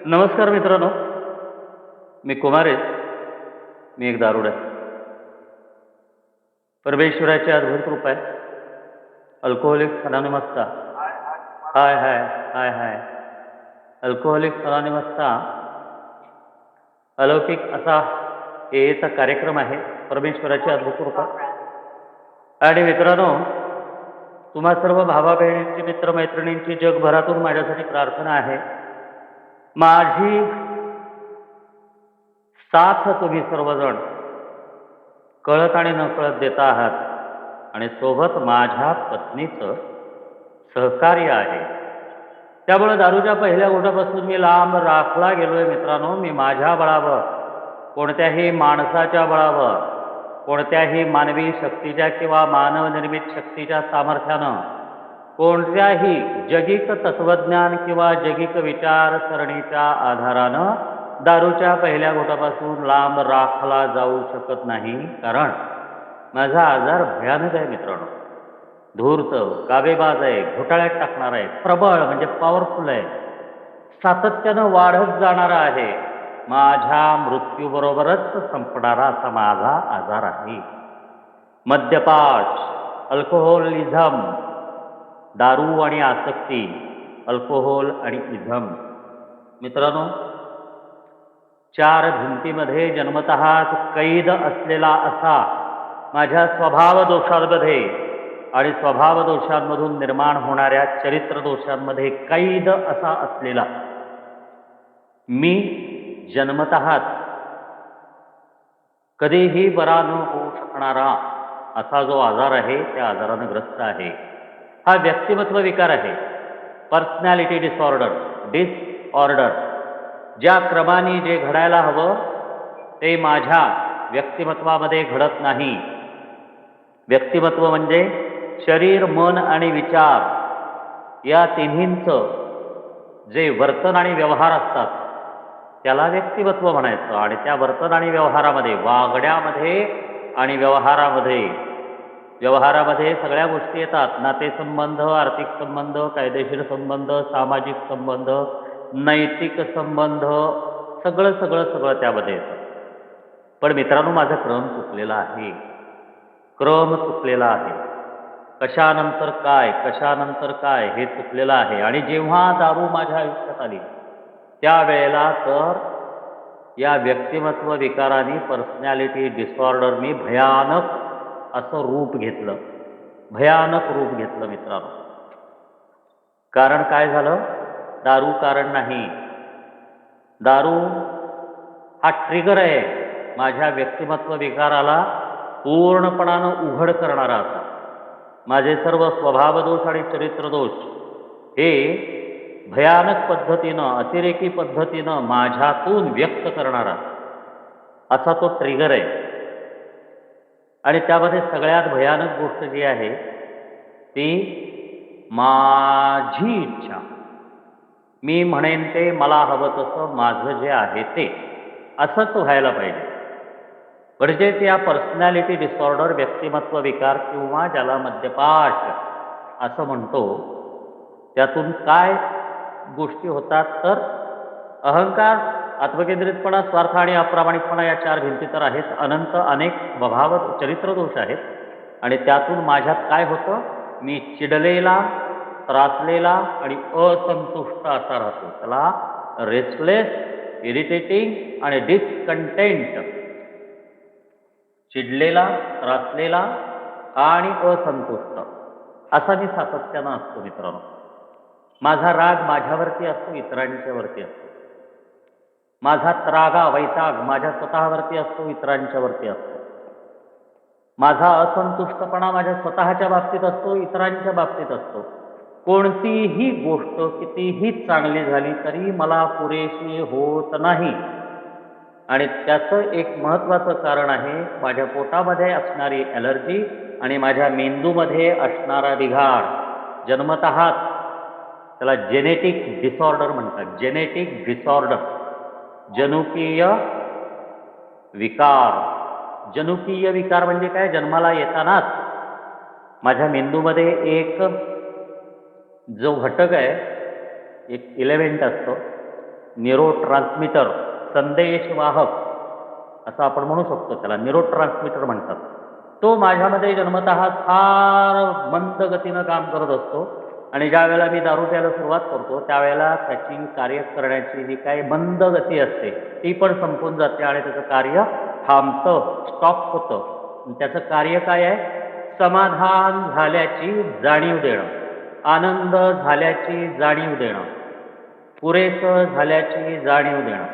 नमस्कार मित्रांनो, मी कुमार आहे. मी एक दारुड आहे. परमेश्वराची अद्भुत कृपा आहे. अल्कोहोलिक्स अनॉनिमसचा हाय, हाय, हाय, हाय. अल्कोहोलिक्स अनॉनिमसचा अलौकिक असा एएचा कार्यक्रम आहे. परमेश्वराची अद्भुत कृपा. आणि मित्रांनो, तुम्हा सर्व भावा बहिणींची, मित्रमैत्रिणींची जगभरातून माझ्यासाठी प्रार्थना आहे. माझी साथ तुम्ही सर्वजण कळत आणि नकळत देता आहात आणि सोबत माझ्या पत्नीचं सहकार्य आहे. त्यामुळे दारूच्या पहिल्या घोटापासून मी लांब राखला गेलोय मित्रांनो. मी माझ्या बळावर, कोणत्याही माणसाच्या बळावर, कोणत्याही मानवी शक्तीच्या किंवा मानवनिर्मित शक्तीच्या सामर्थ्यानं, कोणत्याही जगिक तत्वज्ञान किंवा जगिक विचारसरणीच्या आधारानं दारूच्या पहिल्या घोटापासून लांब राखला जाऊ शकत नाही. कारण माझा आजार भयानक आहे मित्रांनो. धूर्त, गाबेबाज आहे, घोटाळ्यात टाकणार आहे, प्रबळ म्हणजे पॉवरफुल आहे, सातत्यानं वाढत जाणारा आहे, माझ्या मृत्यूबरोबरच संपणारा असा माझा आजार आहे. मद्यपाश, अल्कोहोलिझम, दारू आणि आसक्ती, अल्कोहोल आणि इझम. मित्रांनो, चार भिंतीमध्ये जन्मतःच कैद असलेला असा माझ्या स्वभाव दोषांमध्ये आणि स्वभाव दोषांमधून निर्माण होणाऱ्या चरित्र दोषांमध्ये कैद असा असलेला मी जन्मतःच कधीही बरा न होऊ शकणारा असा जो आजार आहे त्या आजारानं ग्रस्त आहे. हा व्यक्तिमत्व विकार आहे. Personality disorder. ज्या क्रमाने जे घडायला हवं ते माझ्या व्यक्तिमत्वामध्ये घडत नाही. व्यक्तिमत्व म्हणजे शरीर, मन आणि विचार या तिन्हींचं जे वर्तन आणि व्यवहार असतात त्याला व्यक्तिमत्व म्हणायचं. आणि त्या वर्तन आणि व्यवहारामध्ये, वागण्यामध्ये आणि व्यवहारामध्ये सगळ्या गोष्टी येतात. नातेसंबंध, आर्थिक संबंध, कायदेशीर संबंध, सामाजिक संबंध, नैतिक संबंध, सगळं सगळं सगळं त्यामध्ये येतं. पण मित्रांनो, माझा क्रम चुकलेला आहे. कशानंतर काय हे चुकलेलं आहे. आणि जेव्हा दारू माझ्या आयुष्यात आली त्यावेळेला तर या व्यक्तिमत्व विकाराने, पर्सनॅलिटी डिसऑर्डरनी भयानक असं रूप घेतलं मित्रांनो. कारण काय झालं? दारू कारण नाही. दारू हा ट्रिगर आहे माझ्या व्यक्तिमत्व विकाराला पूर्णपणानं उघड करणारा असा. माझे सर्व स्वभावदोष आणि चरित्रदोष हे भयानक पद्धतीनं, अतिरेकी पद्धतीनं माझ्यातून व्यक्त करणारा असा तो ट्रिगर आहे. आणि त्यामध्ये सगळ्यात भयानक गोष्ट जी आहे ती माझी इच्छा. मी म्हणेन ते, मला हवं तसं, माझं जे आहे ते असंच व्हायला पाहिजे. म्हणजेच या पर्सनॅलिटी डिसऑर्डर, व्यक्तिमत्व विकार किंवा ज्याला मद्यपाश असं म्हणतो, त्यातून काय गोष्टी होतात तर अहंकार, आत्मकेंद्रितपणा, स्वार्थ आणि अप्रामाणिकपणा या चार भिंती तर आहेत. अनंत अनेक स्वभाव चरित्रदोष आहेत. आणि त्यातून माझ्यात काय होतं? मी चिडलेला, त्रासलेला आणि असंतुष्ट असा राहतो. त्याला रेस्टलेस, इरिटेटिंग आणि डिसकंटेंट. चिडलेला, त्रासलेला आणि असंतुष्ट असा मी सातत्यानं असतो मित्रांनो. माझा राग माझ्यावरती असतो, इतरांच्यावरती असतो. माझा वैताग माझ्या स्वतःवरती असतो, इतरांच्यावरती असतो. माझा असंतुष्टपणा माझ्या स्वतःच्या बाबतीत असतो, इतरांच्या बाबतीत असतो. कोणतीही गोष्ट कितीही चांगली झाली तरी मला पुरेशी होत नाही. आणि त्याचं एक महत्त्वाचं कारण आहे माझ्या पोटामध्ये असणारी ॲलर्जी आणि माझ्या मेंदूमध्ये असणारा बिघाड. जन्मतःच त्याला जेनेटिक डिसऑर्डर म्हणतात. जेनेटिक डिसऑर्डर, जनुकीय विकार. जनुकीय विकार म्हणजे काय? जन्माला येतानाच माझ्या मेंदूमध्ये एक जो घटक आहे, एक इलेमेंट असतो, न्यूरो ट्रान्समीटर, संदेशवाहक असं आपण म्हणू शकतो त्याला, न्यूरो ट्रान्समीटर म्हणतात. तो माझ्यामध्ये जन्मतः फार मंद गतीनं काम करत असतो आणि ज्या वेळेला मी दारू प्यायला सुरुवात करतो त्यावेळेला त्याची कार्य करण्याची जी काही मंद गती असते ती पण संपून जाते आणि त्याचं कार्य थांबतं, स्टॉप होतं. त्याचं कार्य काय आहे? समाधान झाल्याची जाणीव देणं, आनंद झाल्याची जाणीव देणं, पुरेसं झाल्याची जाणीव देणं.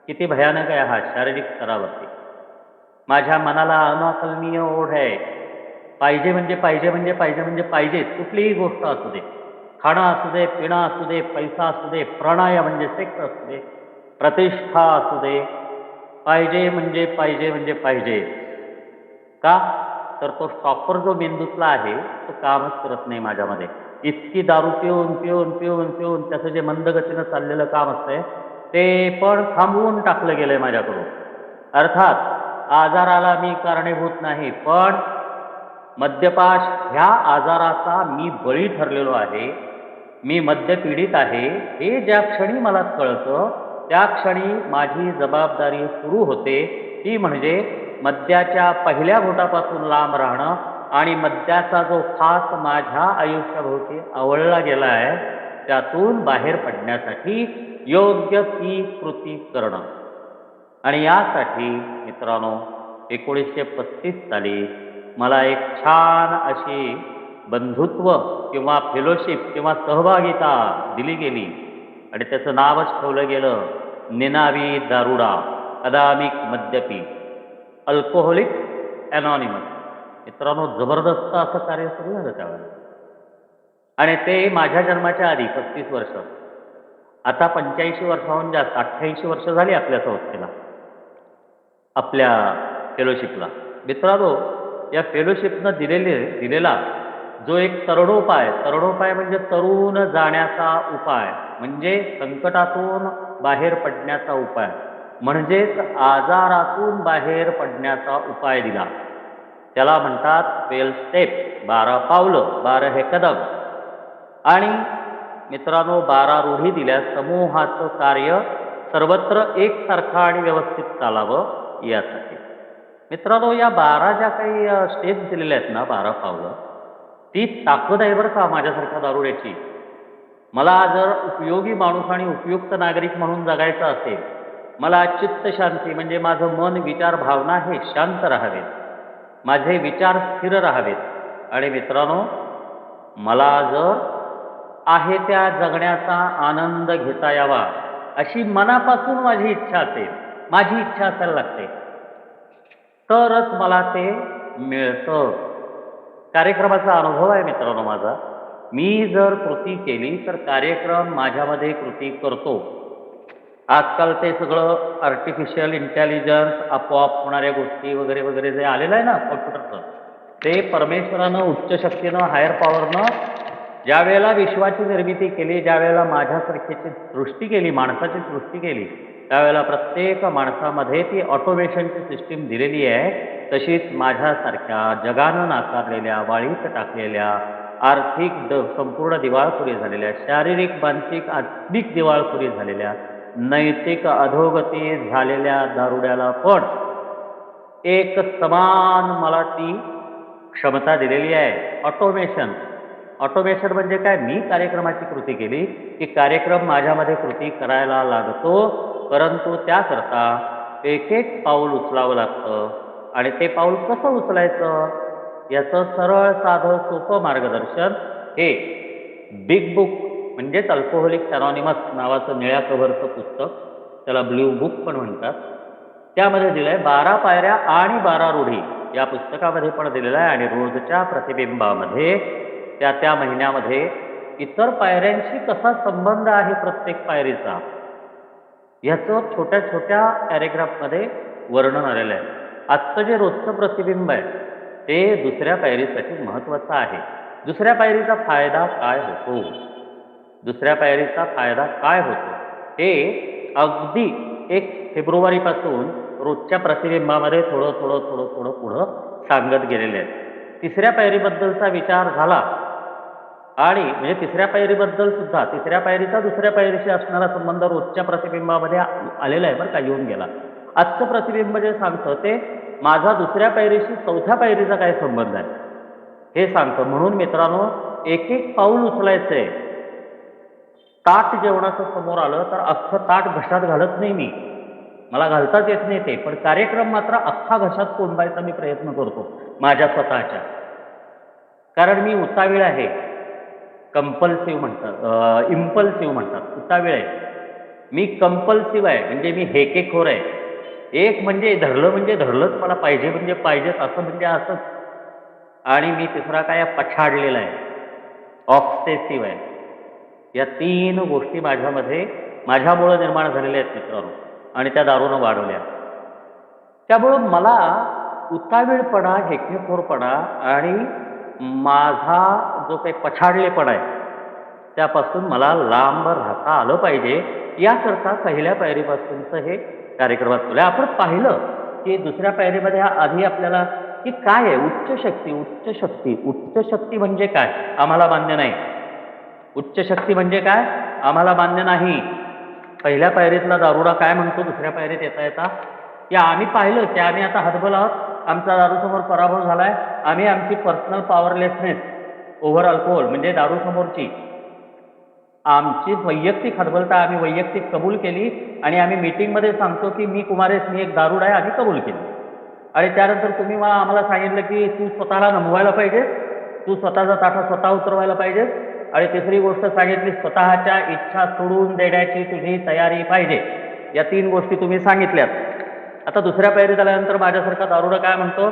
किती भयानक आहे हा शारीरिक स्तरावरती. माझ्या मनाला अनाकलनीय ओढ आहे. पाहिजे म्हणजे पाहिजे म्हणजे पाहिजे म्हणजे पाहिजे. कुठलीही गोष्ट असू दे, खाणं असू दे, पिणं असू दे, पैसा असू दे, प्रणय म्हणजे सेक्स असू दे, प्रतिष्ठा असू दे, पाहिजे म्हणजे पाहिजे म्हणजे पाहिजे. का? तर तो स्टॉपर जो मेंदूतला आहे तो कामच करत नाही माझ्यामध्ये. इतकी दारू पिऊन पिऊन पिऊन पिऊन त्याचं जे मंदगतीनं चाललेलं काम असतंय ते पण थांबवून टाकलं गेलंय माझ्याकडून. अर्थात आजाराला मी कारणीभूत नाही, पण मद्यपाश ह्या आजाराचा मी बळी ठरलेलो आहे, मी मद्यपीडित आहे, हे ज्या क्षणी मला कळतं त्या क्षणी माझी जबाबदारी सुरू होते. ती म्हणजे मद्याच्या पहिल्या घोटापासून लांब राहणं आणि मद्याचा जो फास माझ्या आयुष्याभोवती आवळला गेला आहे त्यातून बाहेर पडण्यासाठी योग्य ती कृती करणं. आणि यासाठी मित्रांनो 1935 साली मला एक छान अशी बंधुत्व किंवा फेलोशिप किंवा सहभागिता दिली गेली आणि त्याचं नावच ठेवलं गेलं निनावी दारुडा, अदामिक मद्यपी, अल्कोहोलिक अनॉनिमस. मित्रांनो जबरदस्त असं कार्य सुरू झालं त्यावेळेला आणि ते माझ्या जन्माच्या आधी 35 वर्ष. आता 85 वर्षाहून जास्त 88 वर्ष झाली आपल्या संस्थेला, आपल्या फेलोशिपला. मित्रांनो या फेलोशिपनं दिलेला जो एक तरुणोपाय म्हणजे तरुण जाण्याचा उपाय, म्हणजे संकटातून बाहेर पडण्याचा उपाय, म्हणजेच आजारातून बाहेर पडण्याचा उपाय दिला. त्याला म्हणतात 12 स्टेप, 12 पावलं, 12 हे कदम. आणि मित्रांनो 12 रूढी दिल्या समूहाचं कार्य सर्वत्र एकसारखं आणि व्यवस्थित चालावं यासाठी. मित्रांनो या 12 ज्या काही स्टेप्स दिलेल्या आहेत ना, 12 पावलं, ती ताकद आहे बरं का माझ्यासारख्या दारुड्याची. मला जर उपयोगी माणूस आणि उपयुक्त नागरिक म्हणून जगायचं असेल, मला चित्त शांती म्हणजे माझं मन, विचार, भावना हे शांत राहावेत, माझे विचार स्थिर राहावेत आणि मित्रांनो मला जर आहे त्या जगण्याचा आनंद घेता यावा अशी मनापासून माझी इच्छा असेल, माझी इच्छा असायला लागते, तरच मला ते मिळतं. कार्यक्रमाचा अनुभव आहे मित्रांनो माझा. मी जर कृती केली तर कार्यक्रम माझ्यामध्ये कृती करतो. आजकाल ते सगळं आर्टिफिशियल इंटेलिजन्स, आपोआप होणाऱ्या गोष्टी वगैरे वगैरे जे आलेलं आहे ना कॉम्प्युटरचं, ते परमेश्वरानं, उच्च शक्तीनं, हायर पॉवरनं ज्या वेळेला विश्वाची निर्मिती केली, ज्या वेळेला माझ्यासारखीची सृष्टी केली, माणसाची सृष्टी केली, त्यावेळेला प्रत्येक माणसामध्ये ती ऑटोमेशनची सिस्टीम दिलेली आहे. तशीच माझ्यासारख्या जगानं नाकारलेल्या, वाळीत टाकलेल्या, आर्थिक संपूर्ण दिवाळखोरी झालेल्या, शारीरिक, मानसिक, आत्मिक दिवाळखोरी झालेल्या, नैतिक अधोगती झालेल्या दारुड्याला पण एक समान मला ती क्षमता दिलेली आहे. ऑटोमेशन म्हणजे काय? मी कार्यक्रमाची कृती केली की कार्यक्रम माझ्यामध्ये कृती करायला लागतो, परंतु त्याकरता एक एक पाऊल उचलावं लागतं. आणि ते पाऊल कसं उचलायचं याचं सरळ साधं सोपं मार्गदर्शन हे बिग बुक म्हणजेच अल्कोहोलिक अनॉनिमस नावाचं निळ्या कव्हरचं पुस्तक, त्याला ब्ल्यू बुक पण म्हणतात, त्यामध्ये दिलं आहे. 12 पायऱ्या आणि 12 रूढी या पुस्तकामध्ये पण दिलेलं आहे. आणि रोजच्या प्रतिबिंबामध्ये त्या महिन्यामध्ये इतर पायऱ्यांशी कसा संबंध आहे प्रत्येक पायरीचा ह्याचं छोट्या छोट्या पॅरेग्राफमध्ये वर्णन आलेलं आहे. आजचं जे रोजचं प्रतिबिंब आहे ते दुसऱ्या पायरीसाठी महत्त्वाचं आहे. दुसऱ्या पायरीचा फायदा काय होतो, दुसऱ्या पायरीचा फायदा काय होतो हे अगदी 1 फेब्रुवारीपासून रोजच्या प्रतिबिंबामध्ये थोडं थोडं थोडं थोडं पुढं सांगत गेलेले आहेत. तिसऱ्या पायरीबद्दलचा विचार झाला आणि म्हणजे तिसऱ्या पायरीबद्दल सुद्धा तिसऱ्या पायरीचा दुसऱ्या पायरीशी असणारा संबंध रोजच्या प्रतिबिंबामध्ये आलेला आहे बरं का, येऊन गेला. आजचं प्रतिबिंब जे सांगतं ते माझा दुसऱ्या पायरीशी चौथ्या पायरीचा काय संबंध आहे हे सांगतं. म्हणून मित्रांनो, एक एक पाऊल उचलायचंय. ताट जेवणाचं समोर आलं तर अख्खं ताट घशात घालत नाही मी, मला घालताच येत नाही ते, पण कार्यक्रम मात्र अख्खा घशात कोंबायचा मी प्रयत्न करतो माझ्या स्वतःच्या. कारण मी उतावीळ आहे, कंपल्सिव्ह म्हणतात, इम्पल्सिव्ह म्हणतात, उतावीळ आहे मी, कंपल्सिव्ह आहे म्हणजे मी हेकेखोर आहे. एक म्हणजे धरलं म्हणजे धरलंच, मला पाहिजे म्हणजे पाहिजेच, असं म्हणजे असंच. आणि मी तिसरा काय पछाडलेला आहे, ऑब्सेसिव्ह आहे. या 3 गोष्टी माझ्यामध्ये माझ्यामुळं निर्माण झालेल्या आहेत मित्रांनो, आणि त्या दारूनं वाढवल्या. त्यामुळं मला उतावीळपणा, हेकेखोरपणा आणि माझा जो काही पछाडलेपणा आहे त्यापासून मला लांब राहता आलं पाहिजे. याकरता पहिल्या पायरीपासूनचं हे कार्यक्रमात केलं. आपण पाहिलं की दुसऱ्या पायरीमध्ये आधी आपल्याला की काय आहे उच्च शक्ती. उच्च शक्ती, उच्च शक्ती म्हणजे काय आम्हाला मान्य नाही. उच्च शक्ती म्हणजे काय आम्हाला मान्य नाही. पहिल्या पायरीतला दारुडा काय म्हणतो दुसऱ्या पायरीत येता येता, की आम्ही पाहिलं की आम्ही आता हतबल आहोत, आमचा दारूसमोर पराभव झालाय, आम्ही आमची पर्सनल पॉवरलेसनेस ओव्हर अल्कोहोल म्हणजे दारूसमोरची आमची वैयक्तिक हतबलता आम्ही वैयक्तिक कबूल केली, आणि आम्ही मीटिंगमध्ये सांगतो की मी कुमारेस, मी एक दारूड आहे, आम्ही कबूल केली. आणि त्यानंतर तुम्ही आम्हाला सांगितलं की तू स्वतःला नमवायला पाहिजे, तू स्वतःचा ताठा स्वतः उतरवायला पाहिजे, आणि तिसरी गोष्ट सांगितली स्वतःच्या इच्छा सोडून देण्याची तुझी तयारी पाहिजे. या 3 गोष्टी तुम्ही सांगितल्यात. आता दुसऱ्या पायरीत आल्यानंतर माझ्यासारखा दारुडा काय म्हणतो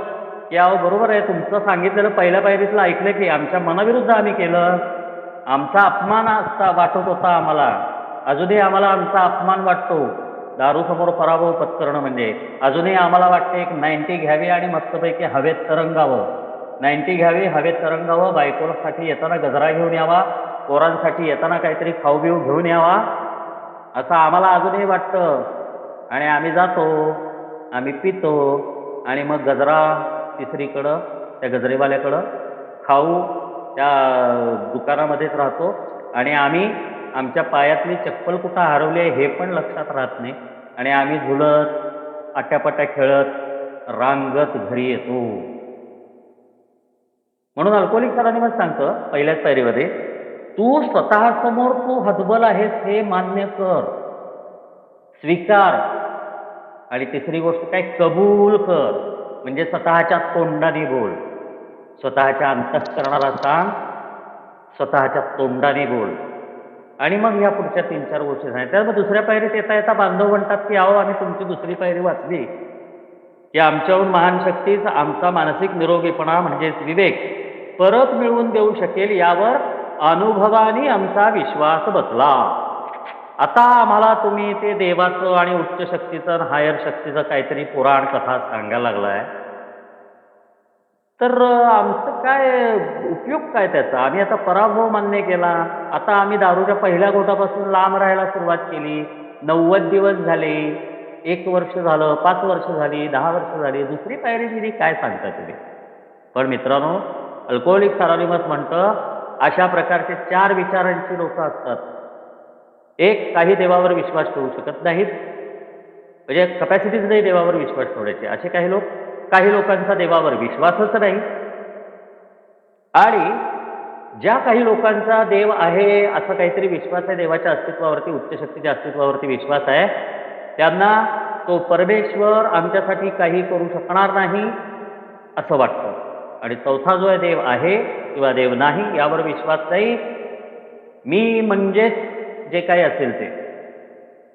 की अहो बरोबर आहे, तुमचं सांगितलेलं पहिल्या पायरीतलं ऐकलं की आमच्या मनाविरुद्ध आम्ही केलं, आमचा अपमान असता वाटत होता आम्हाला, अजूनही आम्हाला आमचा अपमान वाटतो. दारूसमोर पराभव पत्करणं म्हणजे अजूनही आम्हाला वाटते एक 90 घ्यावी आणि मस्तपैकी हवेत तरंगावं. 90 घ्यावी, हवेत तरंगावं, बायकोसाठी येताना गजरा घेऊन यावा, पोरांसाठी येताना काहीतरी खाऊबिऊ घेऊन यावा, असं आम्हाला अजूनही वाटतं. आणि आम्ही जातो, आम्ही पितो, आणि मग गजरा तिसरीकडं त्या गजरेवाल्याकडं, खाऊ त्या दुकानामध्येच राहतो, आणि आम्ही आमच्या पायातली चप्पल कुठं हरवली आहे हे पण लक्षात राहत नाही, आणि आम्ही झुलत आट्यापाट्या खेळत रांगत घरी येतो. म्हणून अल्कोहोलिक अनोनिमस सांगतं पहिल्याच पायरीमध्ये, तू स्वतःसमोर तू हतबल आहेस हे मान्य कर, स्वीकार, आणि तिसरी गोष्ट काय कबूल कर, म्हणजे स्वतःच्या तोंडाने बोल, स्वतःच्या अंतःकरणाला सांग, स्वतःच्या तोंडाने बोल. आणि मग या पुढच्या 3-4 गोष्टी सांगितल्या. मग दुसऱ्या पायरीत येता येता बांधव म्हणतात की अहो आम्ही तुमची दुसरी पायरी वाचली की आमच्याहून महान शक्तीच आमचा मानसिक निरोगीपणा म्हणजेच विवेक परत मिळवून देऊ शकेल, यावर अनुभवाने आमचा विश्वास बसला. आता आम्हाला तुम्ही ते देवाचं आणि उच्च शक्तीचं हायर शक्तीचं काहीतरी पुराण कथा सांगायला लागलाय, तर आमचं काय उपयोग काय त्याचा? आम्ही आता पराभव मान्य केला, आता आम्ही दारूच्या पहिल्या घोटापासून लांब राहायला सुरुवात केली, 90 दिवस झाले, 1 वर्ष झालं, 5 वर्ष झाली, 10 वर्ष झाली, दुसरी पायरी दिली, काय सांगता तुम्ही? पण मित्रांनो, अल्कोहोलिक अनोनिमस म्हणतं अशा प्रकारचे 4 विचारांची लोक असतात. एक, काही देवावर विश्वास ठेवू शकत नाहीत, म्हणजे कपॅसिटीच नाही देवावर विश्वास ठेवण्याची असे काही लोक. काही लोकांचा देवावर विश्वासच नाही, आणि ज्या काही लोकांचा देव आहे असं काहीतरी विश्वास आहे, देवाच्या अस्तित्वावरती, उच्च शक्तीच्या अस्तित्वावरती विश्वास आहे, त्यांना तो परमेश्वर आमच्यासाठी काही करू शकणार नाही असं वाटतं. आणि चौथा जो आहे देव आहे किंवा देव नाही यावर विश्वास नाही, मी म्हणजेच जे काही असेल ते.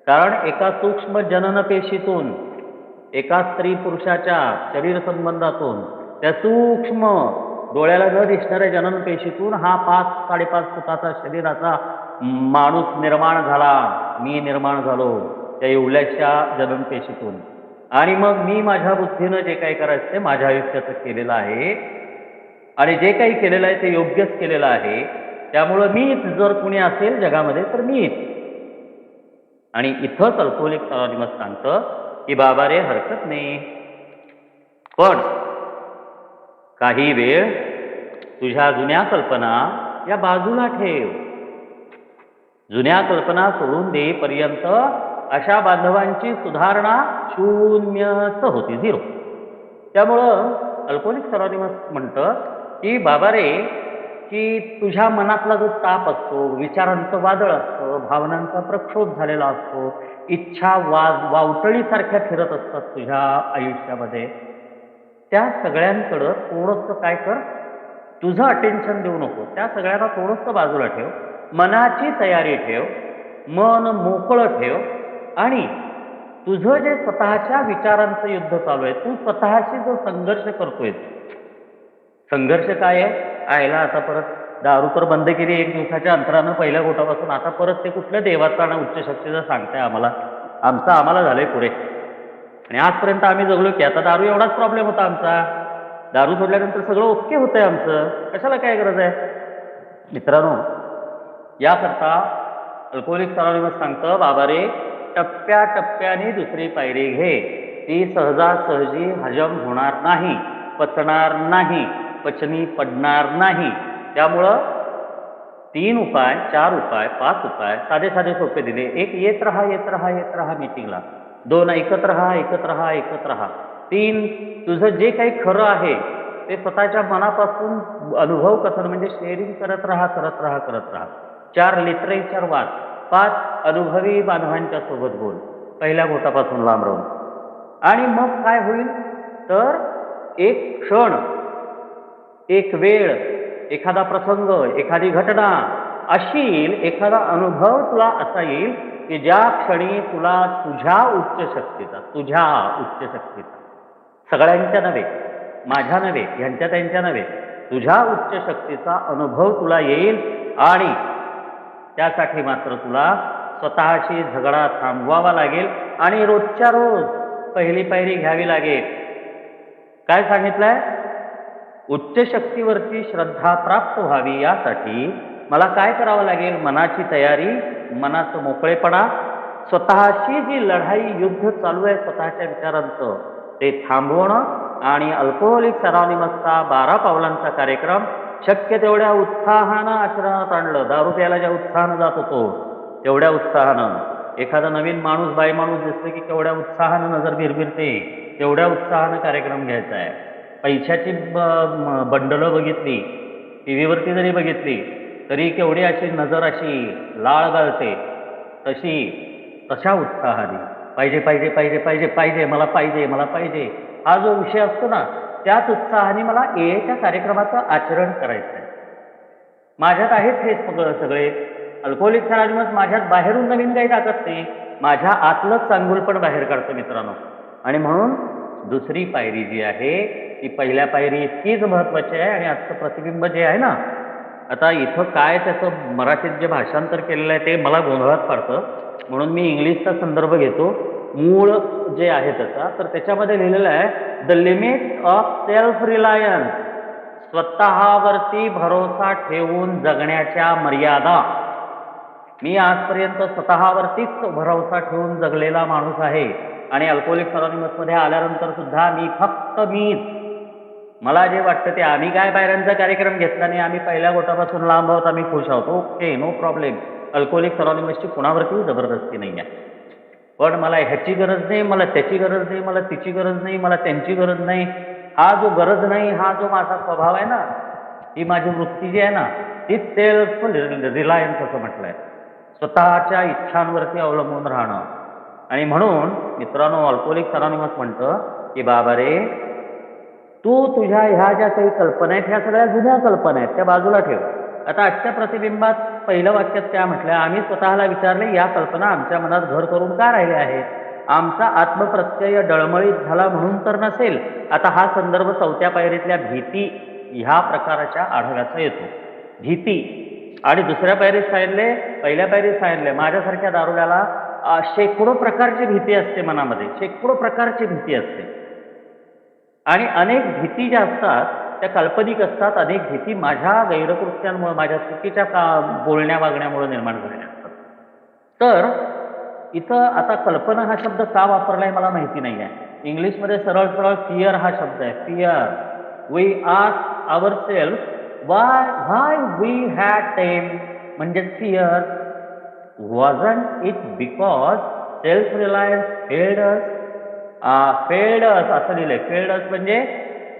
कारण एका सूक्ष्म जननपेशीतून, एका स्त्री पुरुषाच्या शरीर संबंधातून, त्या सूक्ष्म डोळ्याला न दिसणाऱ्या जननपेशीतून हा 5-5.5 फुटाचा शरीराचा माणूस निर्माण झाला, मी निर्माण झालो त्या एवढ्याशा जननपेशीतून. आणि मग मी माझ्या बुद्धीनं जे काही करायचं ते माझ्या आयुष्याचं केलेलं आहे, आणि जे काही केलेलं आहे ते योग्यच केलेलं आहे. त्यामुळं मीच जर कुणी असेल जगामध्ये तर मीच. आणि इथंच अल्कोहोलिक अनोनिमस सांगतं की बाबा रे हरकत नाही, पण काही वेळ तुझ्या जुन्या कल्पना या बाजूला ठेव. जुन्या कल्पना सोडून देईपर्यंत अशा बांधवांची सुधारणा शून्यच होती, 0. त्यामुळं अल्कोहोलिक्स अनॉनिमस म्हणतं की बाबा रे, की तुझ्या मनातला जो ताप असतो, विचारांचं वादळ असतं, भावनांचा प्रक्षोभ झालेला असतो, इच्छा वावटळीसारख्या फिरत असतात तुझ्या आयुष्यामध्ये, त्या सगळ्यांकडं थोडंसं काय कर, तुझं अटेन्शन देऊ नको. त्या सगळ्यांना थोडंसं बाजूला ठेव, मनाची तयारी ठेव, मन मोकळं ठेव आणि तुझं जे स्वतःच्या विचारांचं युद्ध चालू आहे, तू स्वतःशी जो संघर्ष करतोय, संघर्ष काय आहे? आयला आता परत दारू तर बंद केली 1 दिवसाच्या अंतरानं पहिल्या घोटापासून, आता परत ते कुठल्या देवाचा आणि उच्च शक्तीचा सांगताय आम्हाला, आम्हाला झालंय पुरे. आणि आजपर्यंत आम्ही जगलो की आता दारू एवढाच प्रॉब्लेम होता आमचा, दारू सोडल्यानंतर सगळं ओके होतंय आमचं, कशाला काय गरज आहे? मित्रांनो, याकरता अल्कोहोलिक्स अनॉनिमस सांगतं बाबा रे, टप्प्याटप्प्याने दुसरी पायरी घे. ती सहजासहजी हजम होणार नाही, पचणार नाही, पचनी पडणार नाही. त्यामुळं 3 उपाय, 4 उपाय, 5 उपाय साधे साधे सोपे दिले. 1, येत राहा मीटिंगला. 2, ऐकत राहा. 3, तुझं जे काही खरं आहे ते स्वतःच्या मनापासून अनुभव कथन म्हणजे शेअरिंग करत राहा. 4, लिटरेचर वाच. 5, अनुभवी बांधवांच्या सोबत बोल, पहिल्या घोटापासून लांब राहून. आणि मग काय होईल तर एक क्षण, एक वेळ, एखादा प्रसंग, एखादी घटना अशी येईल, एखादा अनुभव तुला असा येईल की ज्या क्षणी तुला तुझ्या उच्च शक्तीचा, सगळ्यांच्या नव्हे, माझ्या नव्हे, ह्यांच्या त्यांच्या नव्हे, तुझ्या उच्च शक्तीचा अनुभव तुला येईल. आणि त्यासाठी मात्र तुला स्वतःशी झगडा थांबवावा लागेल आणि रोजच्या रोज पहिली पायरी घ्यावी लागेल. काय सांगितलंय? उच्च शक्तीवरती श्रद्धा प्राप्त व्हावी यासाठी मला काय करावं लागेल? मनाची तयारी, मनाचं मोकळेपणा, स्वतःशी जी लढाई, युद्ध चालू आहे स्वतःच्या विचारांचं, ते थांबवणं आणि अल्कोहोलिक्स अनॉनिमसचा 12 पावलांचा कार्यक्रम शक्य तेवढ्या उत्साहानं आचरणात आणलं. दारू प्यायला ज्या उत्साहानं जात होतो तेवढ्या उत्साहानं, एखादा नवीन माणूस, बाई माणूस दिसलं की केवढ्या उत्साहानं नजर भिरभिरते, तेवढ्या उत्साहानं कार्यक्रम घ्यायचा आहे. पैशाची बंडलं बघितली, टी व्हीवरती जरी बघितली तरी केवढी अशी नजर अशी लाळ गाळते, तशा उत्साहाने पाहिजे, मला पाहिजे, हा जो विषय असतो ना, त्याच उत्साहाने मला एच्या कार्यक्रमाचं आचरण करायचं आहे. माझ्यात आहेत हे सगळे अल्कोहोलिक्स अनॉनिमस, माझ्यात बाहेरून नवीन काही टाकत नाही, माझ्या आतलंच चांगुलपण बाहेर काढतो मित्रांनो. आणि म्हणून दुसरी पायरी जी आहे ती पहिल्या पायरी इतकीच महत्वाची आहे. आणि आजचं प्रतिबिंब जे आहे ना, आता इथं काय त्याचं मराठीत जे भाषांतर केलेलं आहे ते मला गोंधळात पाडतं, म्हणून मी इंग्लिशचा संदर्भ घेतो. मूळ जे आहे त्याचा, तर त्याच्यामध्ये लिहिलेलं आहे the limits of self Reliance, स्वतःवरती भरोसा ठेवून जगण्याच्या मर्यादा. मी आजपर्यंत स्वतःवरतीच भरोसा ठेवून जगलेला माणूस आहे आणि अल्कोहोलिक्स अनॉनिमसमध्ये आल्यानंतर सुद्धा मीच, मला जे वाटतं ते, आम्ही काय बाहेरांचा कार्यक्रम घेतला नाही, आम्ही पहिल्या गोटापासून लांब आहोत, आम्ही खुश आहोत, ओके, नो प्रॉब्लेम. अल्कोहोलिक्स अनॉनिमसची कुणावरती जबरदस्ती नाही आहे. पण मला ह्याची गरज नाही, मला त्याची गरज नाही, मला तिची गरज नाही, मला त्यांची गरज नाही, हा जो गरज नाही, हा जो माझा स्वभाव आहे ना, ही माझी वृत्ती जी आहे ना, तीच सेल्फ रिलायन्स असं म्हटलंय, स्वतःच्या इच्छांवरती अवलंबून राहणं. आणि म्हणून मित्रांनो, अल्कोहोलिक्स अनॉनिमस म्हणतं की बाबा रे, तू तुझ्या ह्या ज्या काही कल्पना आहेत, ह्या सगळ्या जुन्या कल्पना आहेत, त्या बाजूला ठेव. आता आजच्या प्रतिबिंबात पहिलं वाक्यात त्या म्हटल्या, आम्ही स्वतःला विचारले या कल्पना आमच्या मनात घर करून का राहिल्या आहेत? आमचा आत्मप्रत्यय डळमळीत झाला म्हणून तर नसेल. आता हा संदर्भ 4थ्या पायरीतल्या भीती ह्या प्रकाराच्या आढळाचा येतो. भीती. आणि दुसऱ्या पायरीत सांगितले, पहिल्या पायरीत सांगितले, माझ्यासारख्या दारुड्याला शेकडो प्रकारची भीती असते मनामध्ये, शेकडो प्रकारची भीती असते. आणि अनेक भीती ज्या असतात त्या काल्पनिक असतात, अनेक भीती माझ्या गैरकृत्यांमुळे, माझ्या चुकीच्या बोलण्या वागण्यामुळे निर्माण झालेल्या असतात. तर इथं आता कल्पना हा शब्द का वापरलाय मला माहिती नाही आहे. इंग्लिशमध्ये सरळ सरळ फिअर हा शब्द आहे. Fear. We ask our self why we had them म्हणजे fear wasn't it because self reliance failed us असं लिहिलंय. failed us म्हणजे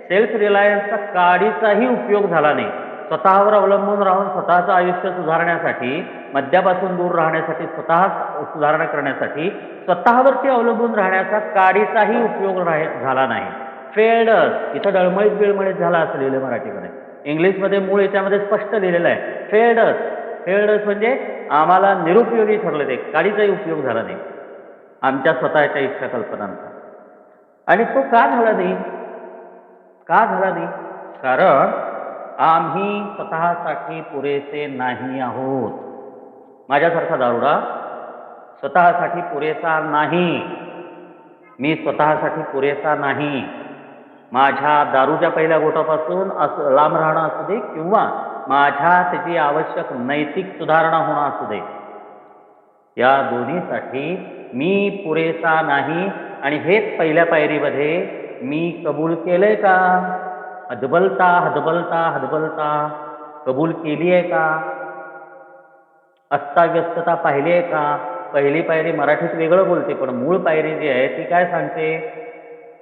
सेल्फ रिलायन्सचा काडीचाही उपयोग झाला नाही. स्वतःवर अवलंबून राहून स्वतःचं आयुष्य सुधारण्यासाठी, मद्यापासून दूर राहण्यासाठी, स्वतः सुधारणा करण्यासाठी स्वतःवरती अवलंबून राहण्याचा काडीचाही उपयोग झाला नाही. फेल्डस इथं डळमळीत बिळमळीत झाला असं लिहिलं मराठीमध्ये. इंग्लिशमध्ये मूळ याच्यामध्ये स्पष्ट लिहिलेलं आहे फेल्डस. फेल्डस म्हणजे आम्हाला निरुपयोगी ठरले, ते काडीचाही उपयोग झाला नाही आमच्या स्वतःच्या इच्छा कल्पनांचा. आणि तो का झाला नाही? का झाला नाही? कारण आम्ही स्वतःसाठी पुरेसे नाही आहोत. माझ्यासारखा दारुडा स्वतःसाठी पुरेसा नाही. मी स्वतःसाठी पुरेसा नाही. माझ्या दारूच्या पहिल्या गोटापासून लांब राहणं असू दे किंवा माझ्या त्याची आवश्यक नैतिक सुधारणा होणं असू दे, या दोन्हीसाठी मी पुरेसा नाही. आणि हेच पहिल्या पायरीमध्ये मी कबूल केलंय का? हदबलता हदबलता हदबलता कबूल केली आहे का? अस्ताव्यस्तता पाहिली आहे का? पहिली पायरी मराठीत वेगळं बोलते, पण मूळ पायरी जी आहे ती काय सांगते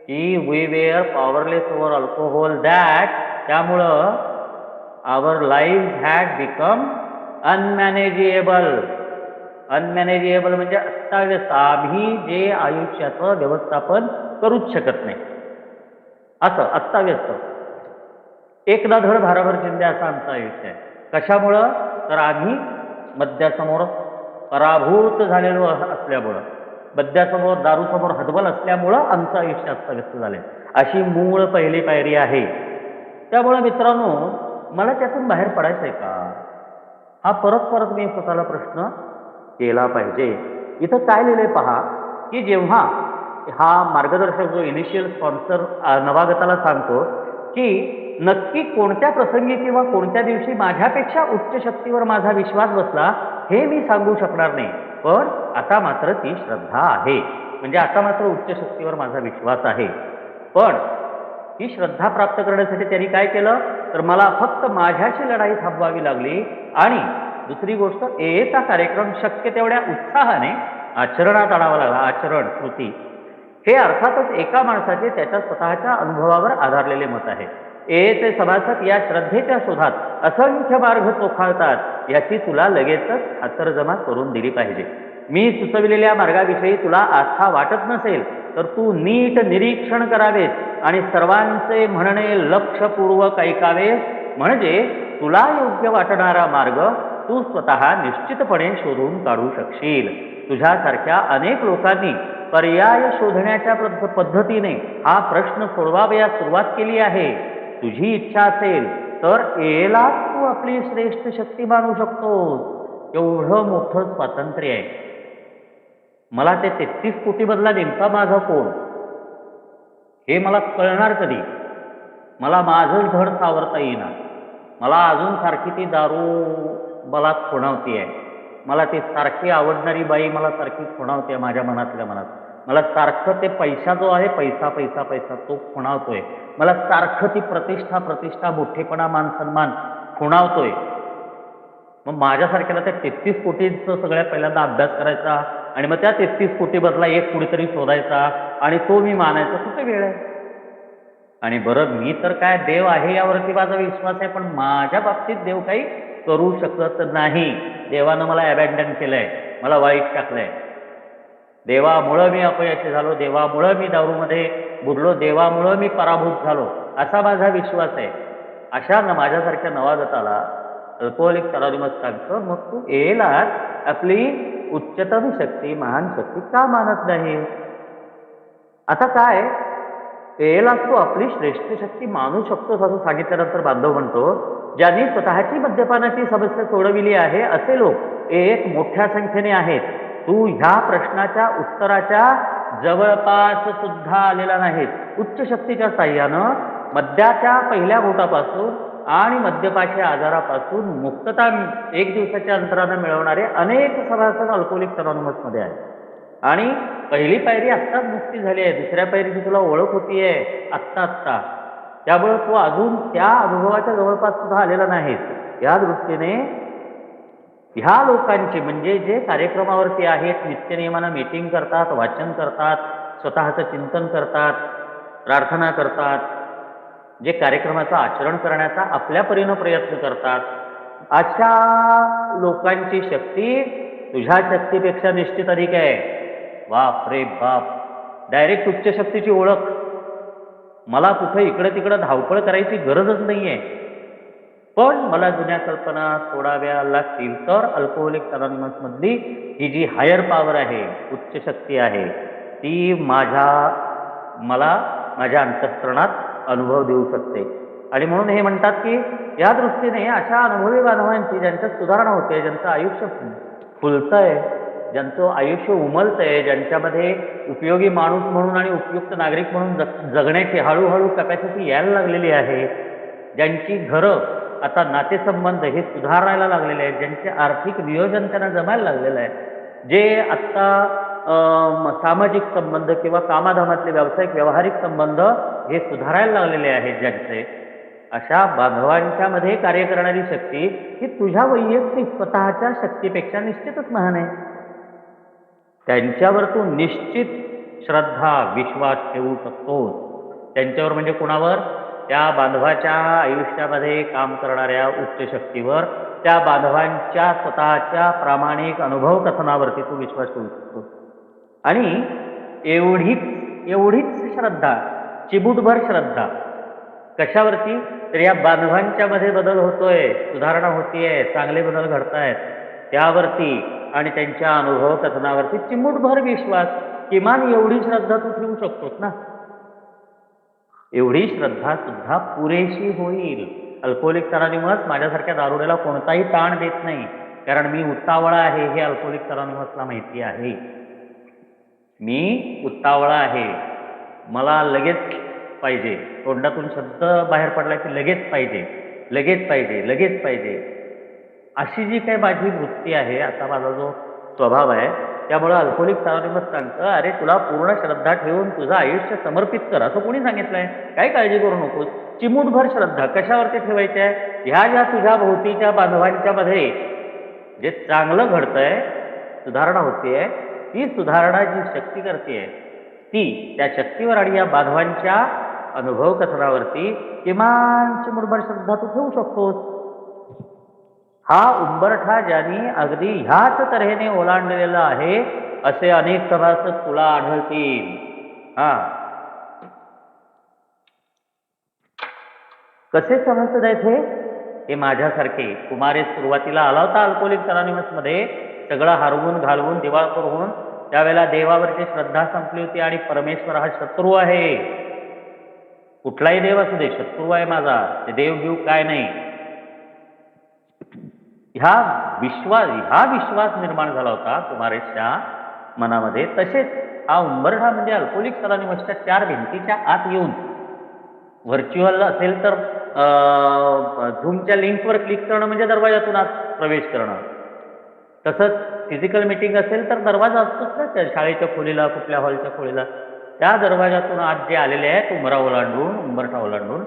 की we were powerless over alcohol that, त्यामुळं our lives had become unmanageable. Unmanageable म्हणजे अस्ताव्यस्त. आम्ही जे आयुष्याचं व्यवस्थापन करूच शकत नाही असं अस्ताव्यस्त. एकदा धड भाराभर चिंध्या असं आमचं आयुष्य आहे. कशामुळं? तर आम्ही मद्यासमोर पराभूत झालेलो असल्यामुळं, मद्यासमोर दारूसमोर हतबल असल्यामुळं आमचं आयुष्य अस्ताव्यस्त झाले. अशी मूळ पहिली पायरी आहे. त्यामुळे मित्रांनो, मला त्यातून बाहेर पडायचं आहे का? हा परत परत मी स्वतःला प्रश्न केला पाहिजे. इथं काय लिहिलंय पहा, की जेव्हा हा मार्गदर्शक जो इनिशियल स्पॉन्सर नवागताला सांगतो की नक्की कोणत्या प्रसंगी किंवा कोणत्या दिवशी माझ्यापेक्षा उच्च शक्तीवर माझा विश्वास बसला हे मी सांगू शकणार नाही, पण आता मात्र ती श्रद्धा आहे. म्हणजे आता मात्र उच्च शक्तीवर माझा विश्वास आहे. पण ही श्रद्धा प्राप्त करण्यासाठी त्यांनी काय केलं, तर मला फक्त माझ्याशी लढाई थांबवावी लागली. आणि दुसरी गोष्ट, एचा कार्यक्रम शक्य तेवढ्या उत्साहाने आचरणात आणावा लागला. आचरण, कृती हे अर्थातच एका माणसाचे त्याच्या स्वतःच्या अनुभवावर आधारलेले मत आहे. एचे सभासद या श्रद्धेच्या शोधात असंख्य मार्ग चोखाळतात, याची तुला लगेचच खातरजमा करून दिली पाहिजे. मी सुचविलेल्या मार्गाविषयी तुला आस्था वाटत नसेल तर तू नीट निरीक्षण करावेस आणि सर्वांचे म्हणणे लक्षपूर्वक ऐकावेस, म्हणजे तुला योग्य वाटणारा मार्ग तू स्वतः निश्चितपणे शोधून काढू शकशील. तुझ्यासारख्या अनेक लोकांनी पर्याय शोधण्याच्या पद्धतीने हा प्रश्न सोडवावयास सुरुवात केली आहे. तुझी इच्छा असेल तर एलाच तू आपली श्रेष्ठ शक्ती मानू शकतोस. एवढं मोठं स्वातंत्र्य आहे. मला ते 33 कोटी बदला नेमका माझा कोण हे मला कळणार कधी? मला माझं धड सावरता येईना. मला अजून सारखी ती दारू मला खुणावती आहे. मला ती सारखी आवडणारी बाई मला सारखी खुणावते माझ्या मनातल्या मनात. मला सारखं ते पैसा जो आहे, पैसा पैसा पैसा तो खुणावतोय. मला सारखं ती प्रतिष्ठा प्रतिष्ठा मोठेपणा मान सन्मान खुणावतोय. मग माझ्यासारख्याला त्या 33 कोटींचा सगळ्यात पहिल्यांदा अभ्यास करायचा आणि मग त्या 33 कोटी बदला एक कुणीतरी शोधायचा आणि तो मी मानायचा, कुठे वेळ आहे? आणि बरं, मी तर काय देव आहे यावरती माझा विश्वास आहे, पण माझ्या बाबतीत देव काही करू शकत नाही. देवानं मला अबॅन्डन केलंय, मला वाईट टाकलंय. देवामुळं मी अपयशी झालो, देवामुळं मी दारूमध्ये बुडलो, देवामुळं मी पराभूत झालो, असा माझा विश्वास आहे. अशा माझ्यासारख्या नवागताला अल्कोहोलिक अनॉनिमस सांगतं, मग तू येलाच आपली उच्चतम शक्ती, महान शक्ती का मानत नाही? आता काय, यालाच तू आपली श्रेष्ठ शक्ती मानू शकतोस असं सांगितल्यानंतर बांधव म्हणतो, ज्यांनी स्वतःची मद्यपानाची समस्या सोडविली आहे असे लोक एक मोठ्या संख्येने आहेत. तू ह्या प्रश्नाच्या उत्तराच्या जवळपास सुद्धा आलेला नाहीस. उच्च शक्तीच्या साह्यानं मद्याच्या पहिल्या घोटापासून आणि मद्यपाच्या आजारापासून मुक्तता एक दिवसाच्या अंतरानं मिळवणारे अनेक सभासद अल्कोहोलिक्स अनॉनिमसमध्ये आहेत. आणि पहिली पायरी आत्ताच मुक्ती झाली आहे. दुसऱ्या पायरीची तुला ओळख होतीये आत्ता आत्ता. त्यामुळे तू अजून त्या अनुभवाच्या जवळपास सुद्धा आलेला नाहीस. या दृष्टीने ह्या लोकांची म्हणजे जे कार्यक्रमावरती आहेत, नित्यनियमानं मीटिंग करतात, वाचन करतात, स्वतःचं चिंतन करतात, प्रार्थना करतात, जे कार्यक्रमाचं आचरण करण्याचा आपल्या परीनं प्रयत्न करतात, अशा लोकांची शक्ती तुझ्या शक्तीपेक्षा निश्चित अधिक आहे. बाप रे बाप, डायरेक्ट उच्च शक्तीची ओळख. मला कुठे इकडे तिकडे धावपळ करायची गरजच नाहीये. पण मला जुन्या कल्पना सोडाव्या लागतील तर अल्कोहोलिक अनॉनिमस मधली ही जी हायर पॉवर आहे, उच्च शक्ती आहे, ती मला माझ्या अंतःकरणात अनुभव देऊ शकते. आणि म्हणून हे म्हणतात की या दृष्टीने अशा अनुभवी बांधवांची ज्यांच्यात सुधारणा होते, ज्यांचं आयुष्य फुलतंय, ज्यांचं आयुष्य उमलतंय, ज्यांच्यामध्ये उपयोगी माणूस म्हणून आणि उपयुक्त नागरिक म्हणून जगण्याची हळूहळू कॅपॅसिटी यायला लागलेली आहे, ज्यांची घरं आता नातेसंबंध हे सुधारायला लागलेले आहेत, ज्यांचे आर्थिक नियोजन त्यांना जमायला लागलेलं आहे, जे आत्ता सामाजिक संबंध किंवा कामाधामातले व्यावसायिक व्यावहारिक संबंध हे सुधारायला लागलेले आहेत ज्यांचे, अशा बांधवांच्या मध्ये कार्य करणारी शक्ती ही तुझ्या वैयक्तिक स्वतःच्या शक्तीपेक्षा निश्चितच महान आहे. त्यांच्यावर तू निश्चित श्रद्धा विश्वास ठेवू शकतोस. त्यांच्यावर म्हणजे कुणावर? त्या बांधवाच्या आयुष्यामध्ये काम करणाऱ्या उच्च शक्तीवर, त्या बांधवांच्या स्वतःच्या प्रामाणिक अनुभव कथनावरती तू विश्वास ठेवू शकतो. आणि एवढीच श्रद्धा, चिबूटभर श्रद्धा कशावरती? तर या बांधवांच्या मध्ये बदल होतोय, सुधारणा होतीये, चांगले बदल घडतायत त्यावरती आणि त्यांच्या अनुभव कथनावरती चिमूटभर विश्वास, किमान एवढी श्रद्धा तू ठेवू शकतोस ना. एवढी श्रद्धा सुद्धा पुरेशी होईल. अल्कोहोलिक अनॉनिमस माझ्यासारख्या दारुड्याला कोणताही ताण देत नाही, कारण मी उतावळा आहे हे अल्कोहोलिक अनॉनिमसला माहिती आहे. मी उतावळा आहे, मला लगेच पाहिजे, तोंडातून शब्द बाहेर पडला की लगेच पाहिजे, लगेच पाहिजे, लगेच पाहिजे, अशी जी काही माझी वृत्ती आहे, असा माझा जो स्वभाव आहे, त्यामुळे अल्कोहोलिक अनॉनिमस सांगतं, अरे तुला पूर्ण श्रद्धा ठेवून तुझं आयुष्य समर्पित कर. असं कोणी सांगितलंय? काही काळजी करू नकोस. चिमूटभर श्रद्धा कशावरती ठेवायची आहे? ह्या ज्या तुझ्या भोवतीच्या बांधवांच्या मध्ये जे चांगलं घडतंय, सुधारणा होतीये, ती सुधारणा जी शक्ती करते ती, त्या शक्तीवर आणि या बांधवांच्या अनुभव कथनावरती किमान चिमूटभर श्रद्धा तू ठेवू शकतोस. हा उंबरठा ज्यांनी अगदी ह्याच तऱ्हेने ओलांडलेला आहे असे अनेक सभासद तुला आढळतील. कसे सभासद आहेत हे? माझ्यासारखे. कुमारे सुरुवातीला आला होता अल्कोहोलिक अनॉनिमस मध्ये, सगळं हरवून घालवून दिवाळखोर होऊन, त्यावेळेला देवावरची श्रद्धा संपली होती आणि परमेश्वर हा शत्रू आहे, कुठलाही देव असू दे, शत्रू आहे माझा, ते देव घेऊ काय नाही, हा विश्वास निर्माण झाला होता कुमारेशच्या मनामध्ये. तसेच हा उंबरठा म्हणजे अल्कोहोलिक अनॉनिमसच्या 4 भिंतीच्या आत येऊन, व्हर्च्युअल असेल तर झूमच्या लिंकवर क्लिक करणं म्हणजे दरवाजातून आत प्रवेश करणं, तसंच फिजिकल मीटिंग असेल तर दरवाजा असतोच ना त्या शाळेच्या खोलीला, कुठल्या हॉलच्या खोलीला, त्या दरवाजातून आत जे आलेले आहेत उंबरठा ओलांडून,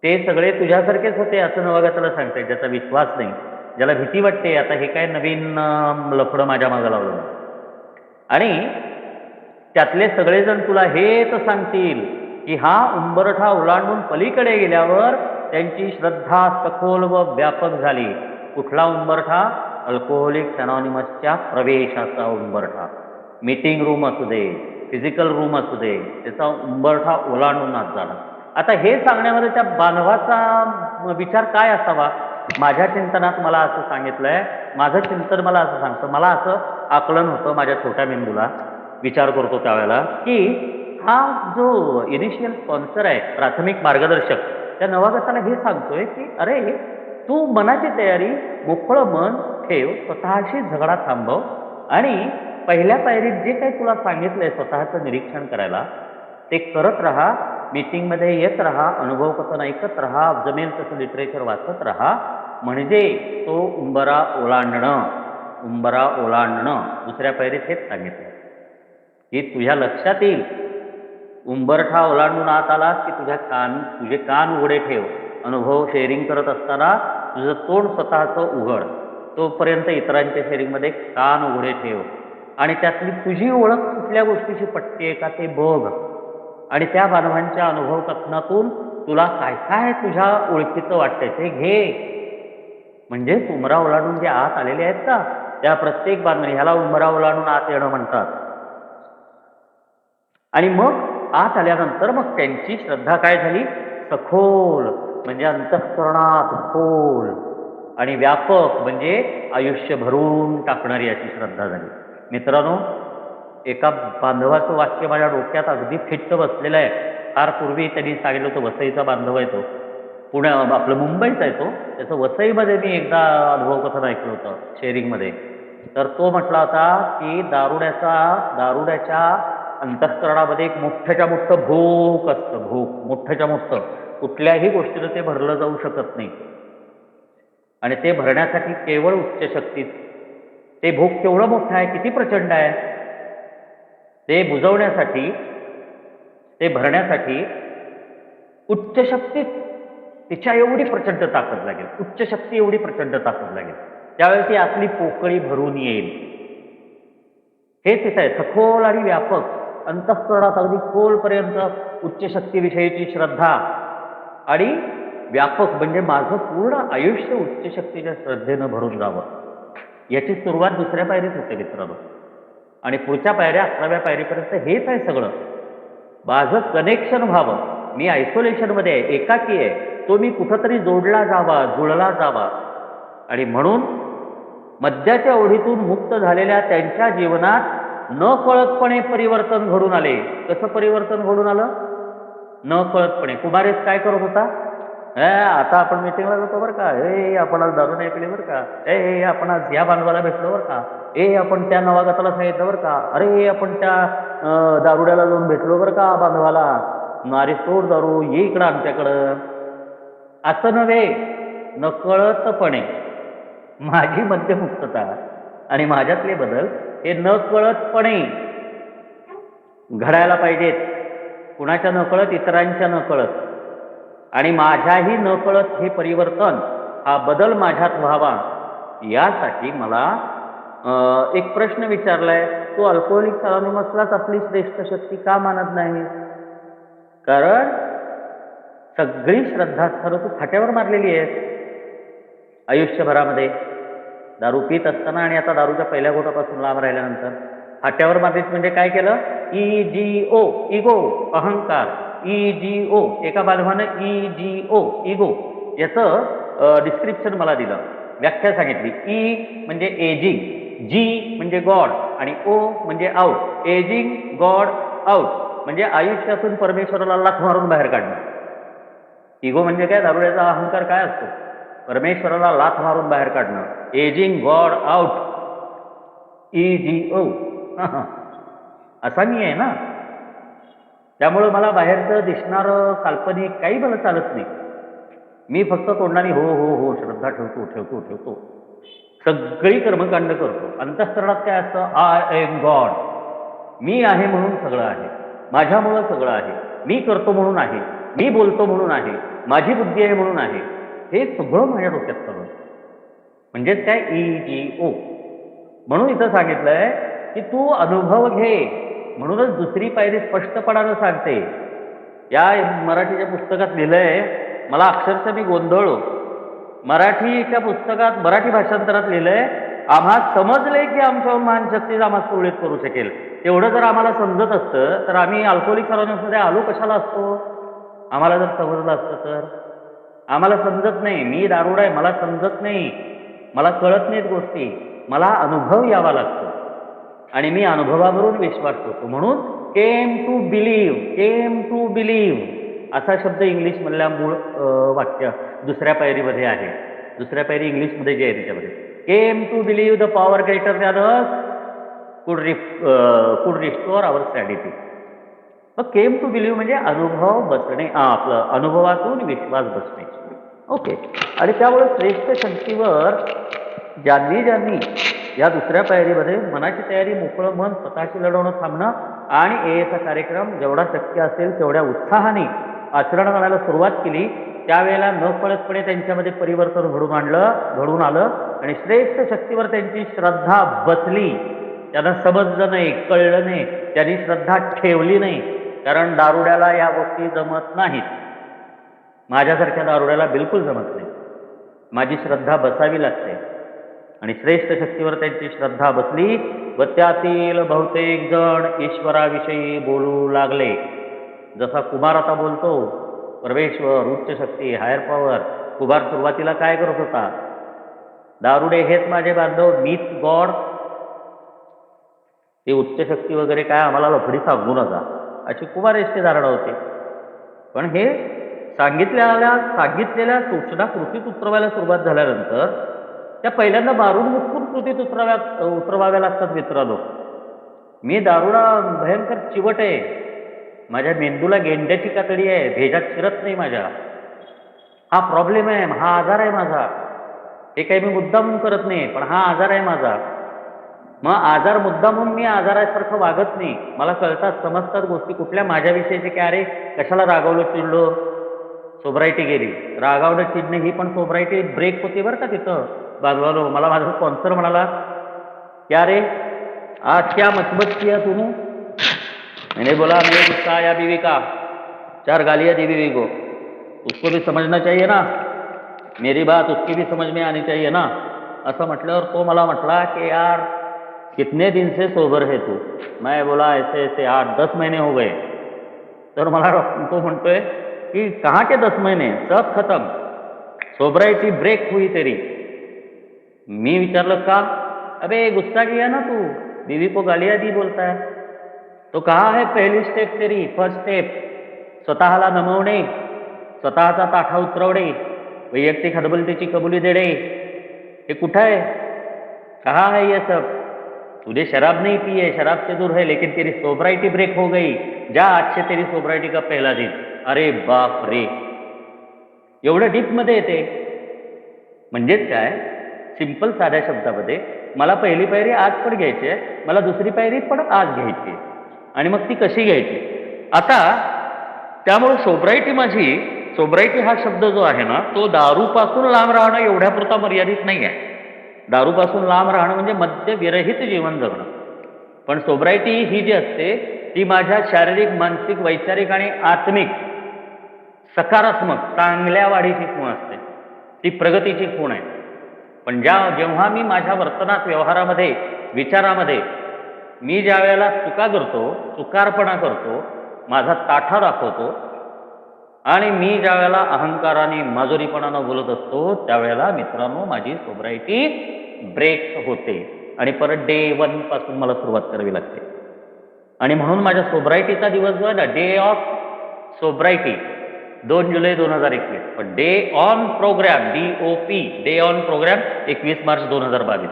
ते सगळे तुझ्यासारखेच होते असं नवगताला सांगताय, ज्याचा विश्वास नाही, ज्याला भीती वाटते आता हे काय नवीन लफडं माझ्या मागं लावलं. आणि त्यातले सगळेजण तुला हेच सांगतील की हा उंबरठा ओलांडून पलीकडे गेल्यावर त्यांची श्रद्धा सखोल व व्यापक झाली. कुठला उंबरठा? अल्कोहोलिक अनॉनिमसच्या प्रवेशाचा उंबरठा. मीटिंग रूम असू दे, फिजिकल रूम असू दे, त्याचा उंबरठा ओलांडून आत झाला. आता हे सांगण्यामध्ये त्या बांधवाचा विचार काय असावा? माझ्या चिंतनात मला असं सांगितलंय, माझं चिंतन मला असं सांगतं, मला असं आकलन होतं माझ्या छोट्या मेंदूला, विचार करतो त्यावेळेला, की हा जो इनिशियल स्पॉन्सर आहे, प्राथमिक मार्गदर्शक, त्या नवागताला हे सांगतोय की अरे तू मनाची तयारी, मोकळं मन ठेव, स्वतःशी झगडा थांबव आणि पहिल्या पायरीत जे काही तुला सांगितलंय स्वतःचं निरीक्षण करायला ते करत राहा, मीटिंगमध्ये येत राहा, अनुभव कथन ऐकत राहा, जमेल तसं लिटरेचर वाचत राहा, म्हणजे तो उंबरा ओलांडणं. दुसऱ्या पायरीत हेच सांगितलं की तुझ्या लक्षात येईल उंबरठा ओलांडून आत आलास की तुझे कान उघडे ठेव. अनुभव शेअरिंग करत असताना तुझं तोंड स्वतःचं उघड. तोपर्यंत इतरांच्या शेअरिंगमध्ये कान उघडे ठेव आणि त्यातली तुझी ओळख कुठल्या गोष्टीची पटते का ते बघ. आणि त्या बांधवांच्या अनुभव कथनातून तुला काय काय तुझ्या ओळखीचं वाटतंय ते घे. म्हणजे उंबरा ओलांडून जे आत आलेले आहेत का त्या प्रत्येक बांधवांनी, ह्याला उंबरा ओलांडून आत येणं म्हणतात. आणि मग आत आल्यानंतर मग त्यांची श्रद्धा काय झाली, सखोल म्हणजे अंतःकरणात खोल, आणि व्यापक म्हणजे आयुष्य भरून टाकणारी अशी श्रद्धा झाली. मित्रांनो, एका बांधवाचं वाक्य माझ्या डोक्यात अगदी फिट्ट बसलेलं आहे. फार पूर्वी त्यांनी सांगितलं होतं, वसईचा बांधव आहे तो, आपलं मुंबईचा आहे तो. त्याचं वसईमध्ये मी एकदा अनुभव कथन ऐकलं होतं शेअरिंगमध्ये. तर तो म्हटला होता की दारुड्याच्या अंतःकरणामध्ये एक मोठ्याच्या मोठं भोक असतं. भोक मोठ्याच्या मोठं, कुठल्याही गोष्टीनं ते भरलं जाऊ शकत नाही. आणि ते भरण्यासाठी केवळ उच्च शक्ती, ते भोक केवढं मोठं आहे, किती प्रचंड आहे, ते बुजवण्यासाठी, ते भरण्यासाठी उच्च शक्ती, तिच्या एवढी प्रचंड ताकद लागेल, उच्च शक्ती एवढी प्रचंड ताकद लागेल, त्यावेळी ती आपली पोकळी भरून येईल. हेच इथं आहे, सखोल आणि व्यापक, अंतःकरणात अगदी खोलपर्यंत उच्च शक्तीविषयीची श्रद्धा, आणि व्यापक म्हणजे माझं पूर्ण आयुष्य उच्च शक्तीच्या श्रद्धेनं भरून जावं. याची सुरुवात दुसऱ्या पायरीत होते मित्रांनो. आणि पुढच्या पायऱ्या 11व्या पायरीपर्यंत हेच आहे सगळं. माझं कनेक्शन व्हावं, मी आयसोलेशनमध्ये आहे, एकाकी आहे, तो मी कुठंतरी जोडला जावा, जुळला जावा. आणि म्हणून मद्याच्या ओढीतून मुक्त झालेल्या त्यांच्या जीवनात न कळतपणे परिवर्तन घडून आले. कसं परिवर्तन घडून आलं? न कळतपणे. कुमारेश काय करत होता? आता आपण मीटिंगला जातो बरं का, आपण आज दारू नाही पिली बरं का, आपण आज या बांधवाला भेटलो बरं का, आपण त्या नवागताला सांगितलं बरं का, अरे आपण त्या दारुड्याला जाऊन भेटलो बरं का बांधवाला, नारी सोड दारू, ये इकडं आमच्याकडं. असं नव्हे, नकळतपणे माझी मद्यमुक्तता आणि माझ्यातले बदल हे नकळतपणे घडायला पाहिजेत. कुणाच्या नकळत, इतरांच्या नकळत, आणि माझ्याही नकळत हे परिवर्तन, हा बदल माझ्यात व्हावा. यासाठी मला एक प्रश्न विचारलाय, तो अल्कोहोलिक्स अनॉनिमसलाच आपली श्रेष्ठ शक्ती का मानत नाही? कारण सगळी श्रद्धास्थानं तू फाट्यावर मारलेली आहे आयुष्यभरामध्ये. दारू पित असताना आणि आता दारूच्या पहिल्या घोटापासून लांब राहिल्यानंतर फाट्यावर मारलीस. म्हणजे काय केलं? EGO, इगो, अहंकार. EGO, एका बांधवानं EGO, इगो, याचं डिस्क्रिप्शन मला दिलं, व्याख्या सांगितली. E म्हणजे एजिंग, G म्हणजे गॉड, आणि O म्हणजे आउट. एजिंग, गॉड, आउट म्हणजे आयुष्यातून परमेश्वराला लाथ मारून बाहेर काढणं. इगो म्हणजे काय? दारुड्याचा अहंकार काय असतो? परमेश्वराला लाथ मारून बाहेर काढणं. Ageing, God, out, EGO. असा मी आहे ना. त्यामुळं मला बाहेरचं दिसणारं काल्पनिक काही मला चालत नाही. मी फक्त तोंडाने हो हो हो श्रद्धा ठेवतो ठेवतो ठेवतो, सगळी कर्मकांड करतो. अंतःकरणात काय असतं? आय एम गॉड, मी आहे म्हणून सगळं आहे, माझ्यामुळं सगळं आहे, मी करतो म्हणून आहे, मी बोलतो म्हणून आहे, माझी बुद्धी आहे म्हणून आहे. हे सगळं माझ्या डोक्यात सगळं. म्हणजेच काय? EGO. म्हणून इथं सांगितलंय की तू अनुभव घे. म्हणूनच दुसरी पायरी स्पष्टपणानं सांगते. या मराठीच्या पुस्तकात लिहिलंय, मला अक्षरशः मी गोंधळलो. मराठीच्या पुस्तकात मराठी भाषांतरात लिहिलंय, आम्हाला समजलंय की आमच्यावर महान शक्ती आम्हाला सुरळीत करू शकेल. तेवढं जर आम्हाला समजत असतं तर आम्ही अल्कोहोलिक्स अनॉनिमसमध्ये आलो कशाला असतो? आम्हाला जर समजलं असतं तर. आम्हाला समजत नाही, मी दारुडा आहे, मला समजत नाही, मला कळत नाहीत गोष्टी, मला अनुभव यावा लागतो आणि मी अनुभवावरून विश्वास ठेवतो. म्हणून केम टू बिलीव्ह असा शब्द इंग्लिशमधल्या मूळ वाक्य दुसऱ्या पायरीमध्ये आहे. दुसऱ्या पायरी इंग्लिशमध्ये जे आहे त्याच्यामध्ये came to believe the power greater than us could restore our sanity. मग केम टू बिलीव्ह म्हणजे अनुभव बसणे, आपलं अनुभवातून विश्वास बसणे. ओके. आणि त्यामुळे श्रेष्ठ शक्तीवर ज्यांनी या दुसऱ्या पायरीमध्ये मनाची तयारी, मोकळं मन, स्वतःशी लढवणं थांबणं आणि एएचा कार्यक्रम जेवढा शक्य असेल तेवढ्या उत्साहाने आचरण करायला सुरुवात केली. त्यावेळेला नकळतपणे त्यांच्यामध्ये परिवर्तन घडून आलं आणि श्रेष्ठ शक्तीवर त्यांची श्रद्धा बसली. त्यांना समजलं नाही, कळलं नाही, त्यांनी श्रद्धा ठेवली नाही. कारण दारुड्याला या गोष्टी जमत नाहीत. माझ्यासारख्या दारुड्याला बिलकुल जमत नाही. माझी श्रद्धा बसावी लागते आणि श्रेष्ठ शक्तीवर त्यांची श्रद्धा बसली व त्यातील बहुतेक जण ईश्वराविषयी बोलू लागले. जसा कुमार आता बोलतो, परमेश्वर, उच्च शक्ती, हायर पॉवर. कुमार सुरुवातीला काय करत होता? दारुडे हेच माझे बांधव, मीच गॉड. ते उच्च शक्ती वगैरे काय आम्हाला लफडी सांगू नका, अशी कुमारेष्टी धारणा होती. पण हे सांगितलेल्या सूचना कृतीत उतरवायला सुरुवात झाल्यानंतर त्या पहिल्यांदा मारून मुटकून कृतीत उतरवाव्या लागतात मित्रांनो. मी दारुडा भयंकर चिवट आहे. माझ्या मेंदूला गेंड्याची कातडी आहे, भेजात शिरत नाही माझ्या. हा प्रॉब्लेम आहे, हा आजार आहे माझा. हे काही मी मुद्दाम करत नाही, पण हा आजार आहे माझा. मग आजार मुद्दाम म्हणून मी आजारासारखं वागत नाही. मला कळतात, समजतात गोष्टी कुठल्या माझ्याविषयीचे. काय अरे कशाला रागावलं, चिडलो, सोब्रायटी गेली. रागावलं चिडणे ही पण सोब्रायटी ब्रेक होती बरं का तिथं बाजूला. मला माझा स्पॉन्सर म्हणाला, क्या रे आज क्या मचमच किया तूने? मैंने बोला मेरे गुस्सा आया बीवी का, 4 गालियां दी बीवी को, उसको भी समझना चाहिए ना, मेरी बात उसकी भी समझ में आनी चाहिए ना. असं म्हटल्यावर तो मला म्हटला की यार कितने दिन से सोबर है तू? मैं बोला ऐसे ऐसे 8-10 महीने हो गए. तर मला तो म्हणतोय कि कहाँ के 10 महीने, सब खत्म, सोबराइटी ब्रेक हुई तेरी. मी विचारलं का? अबे गुस्सा किया ना तू, बीवी को गालियां दी बोलता है. तो कहाँ है पहली स्टेप तेरी, फर्स्ट स्टेप? स्वतःला नमवणे, स्वतःचा ताठा उतरवणे, वैयक्तिक हतबलतेची कबुली देणे, हे कुठं आहे? कहाँ है ये सब? तूने शराब नहीं पी है, शराब से दूर है, लेकिन तेरी सोबराइटी ब्रेक हो गई. जा आज से तेरी सोबराइटी का पहला दिन. अरे बाप रे, एवढं डीपमध्ये येते. म्हणजेच काय, सिंपल साध्या शब्दामध्ये, मला पहिली पायरी आज पण घ्यायची आहे, मला दुसरी पायरी पण आज घ्यायची आहे. आणि मग ती कशी घ्यायची? आता त्यामुळे सोब्रायटी हा शब्द जो आहे ना, तो दारूपासून लांब राहणं एवढ्यापुरता मर्यादित नाही आहे. दारूपासून लांब राहणं म्हणजे मद्यविरहित जीवन जगणं. पण सोब्रायटी ही जी असते ती माझ्या शारीरिक, मानसिक, वैचारिक आणि आत्मिक सकारात्मक चांगल्या वाढीची खूण असते. ती प्रगतीची खूण आहे. पण जेव्हा मी माझ्या वर्तनात, व्यवहारामध्ये, विचारामध्ये मी ज्या वेळेला चुका करतो, चुकारपणा करतो, माझा ताठा दाखवतो आणि मी ज्या वेळेला अहंकाराने, माजुरीपणानं बोलत असतो, त्यावेळेला मित्रांनो माझी सोब्रायटी ब्रेक होते आणि परत डे 1 पासून मला सुरुवात करावी लागते. आणि म्हणून माझ्या सोब्रायटीचा दिवस जो आहे ना, डे ऑफ सोब्रायटी, 2 जुलै 2021. पण day on program, DOP, day on program 21 मार्च 2022.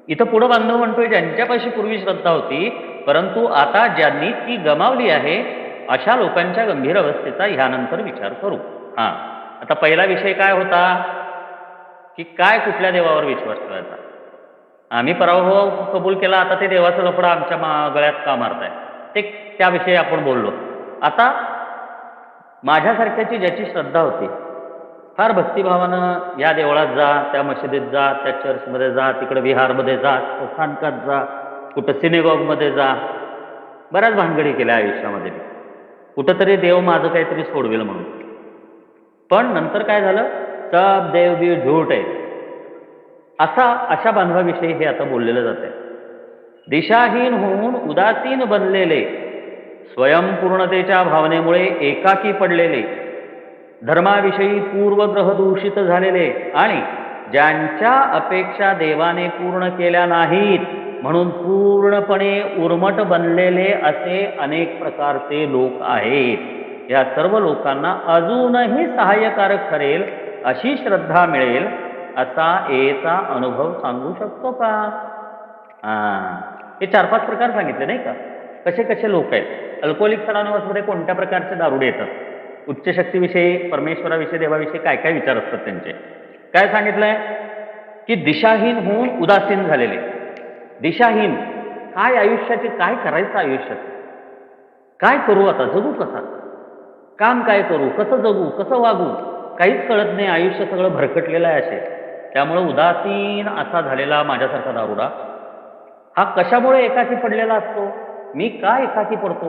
इथं पुढं बांधव म्हणतोय ज्यांच्यापाशी पूर्वी श्रद्धा होती, परंतु आता ज्यांनी ती गमावली आहे, अशा लोकांच्या गंभीर अवस्थेचा ह्यानंतर विचार करू. हां, आता पहिला विषय काय होता की काय कुठल्या देवावर विश्वास ठेवायचा? आम्ही पराभव कबूल केला, आता ते देवाचं लफडं आमच्या गळ्यात का मारताय? ते त्याविषयी आपण बोललो. आता माझ्यासारख्याची ज्याची श्रद्धा होती, फार भक्तिभावानं या देवळात जा, त्या मशिदीत जा, त्या चर्चमध्ये जा, तिकडे विहारमध्ये जा, स्थानकात जा, कुठं सिनेगॉगमध्ये जा, बऱ्याच भानगडी केल्या आयुष्यामध्ये. कुठंतरी देव माझं काहीतरी सोडवेल म्हणून. पण नंतर काय झालं? सब देव बी झूठ आहे, अशा बांधवाविषयी हे आता बोललेलं जाते. दिशाहीन होऊन उदासीन बनलेले, स्वयंपूर्णतेच्या भावनेमुळे एकाकी पडलेले, धर्माविषयी पूर्वग्रह दूषित झालेले आणि ज्यांच्या अपेक्षा देवाने पूर्ण केल्या नाहीत म्हणून पूर्णपणे उर्मट बनलेले असे अनेक प्रकारचे लोक आहेत. या सर्व लोकांना अजूनही सहाय्यकारक ठरेल अशी श्रद्धा मिळेल असा एचा अनुभव सांगू शकतो का? हे 4-5 प्रकार सांगितले नाही का, कसे कसे लोक आहेत. अल्कोहोलिक अनॉनिमसमध्ये कोणत्या प्रकारचे दारुडे येतात, उच्च शक्तीविषयी, परमेश्वराविषयी, देवाविषयी काय काय विचार असतात त्यांचे. काय सांगितलंय की दिशाहीन होऊन उदासीन झालेले. दिशाहीन काय आयुष्याचे, काय करायचं आयुष्याचं, काय करू आता, जगू कसा, काम काय करू, कसं जगू, कसं वागू, काहीच कळत नाही. आयुष्य सगळं भरकटलेलं आहे असे. त्यामुळं उदासीन असा झालेला माझ्यासारखा दारुडा हा कशामुळे एकाकी पडलेला असतो? मी का एकाकी पडतो?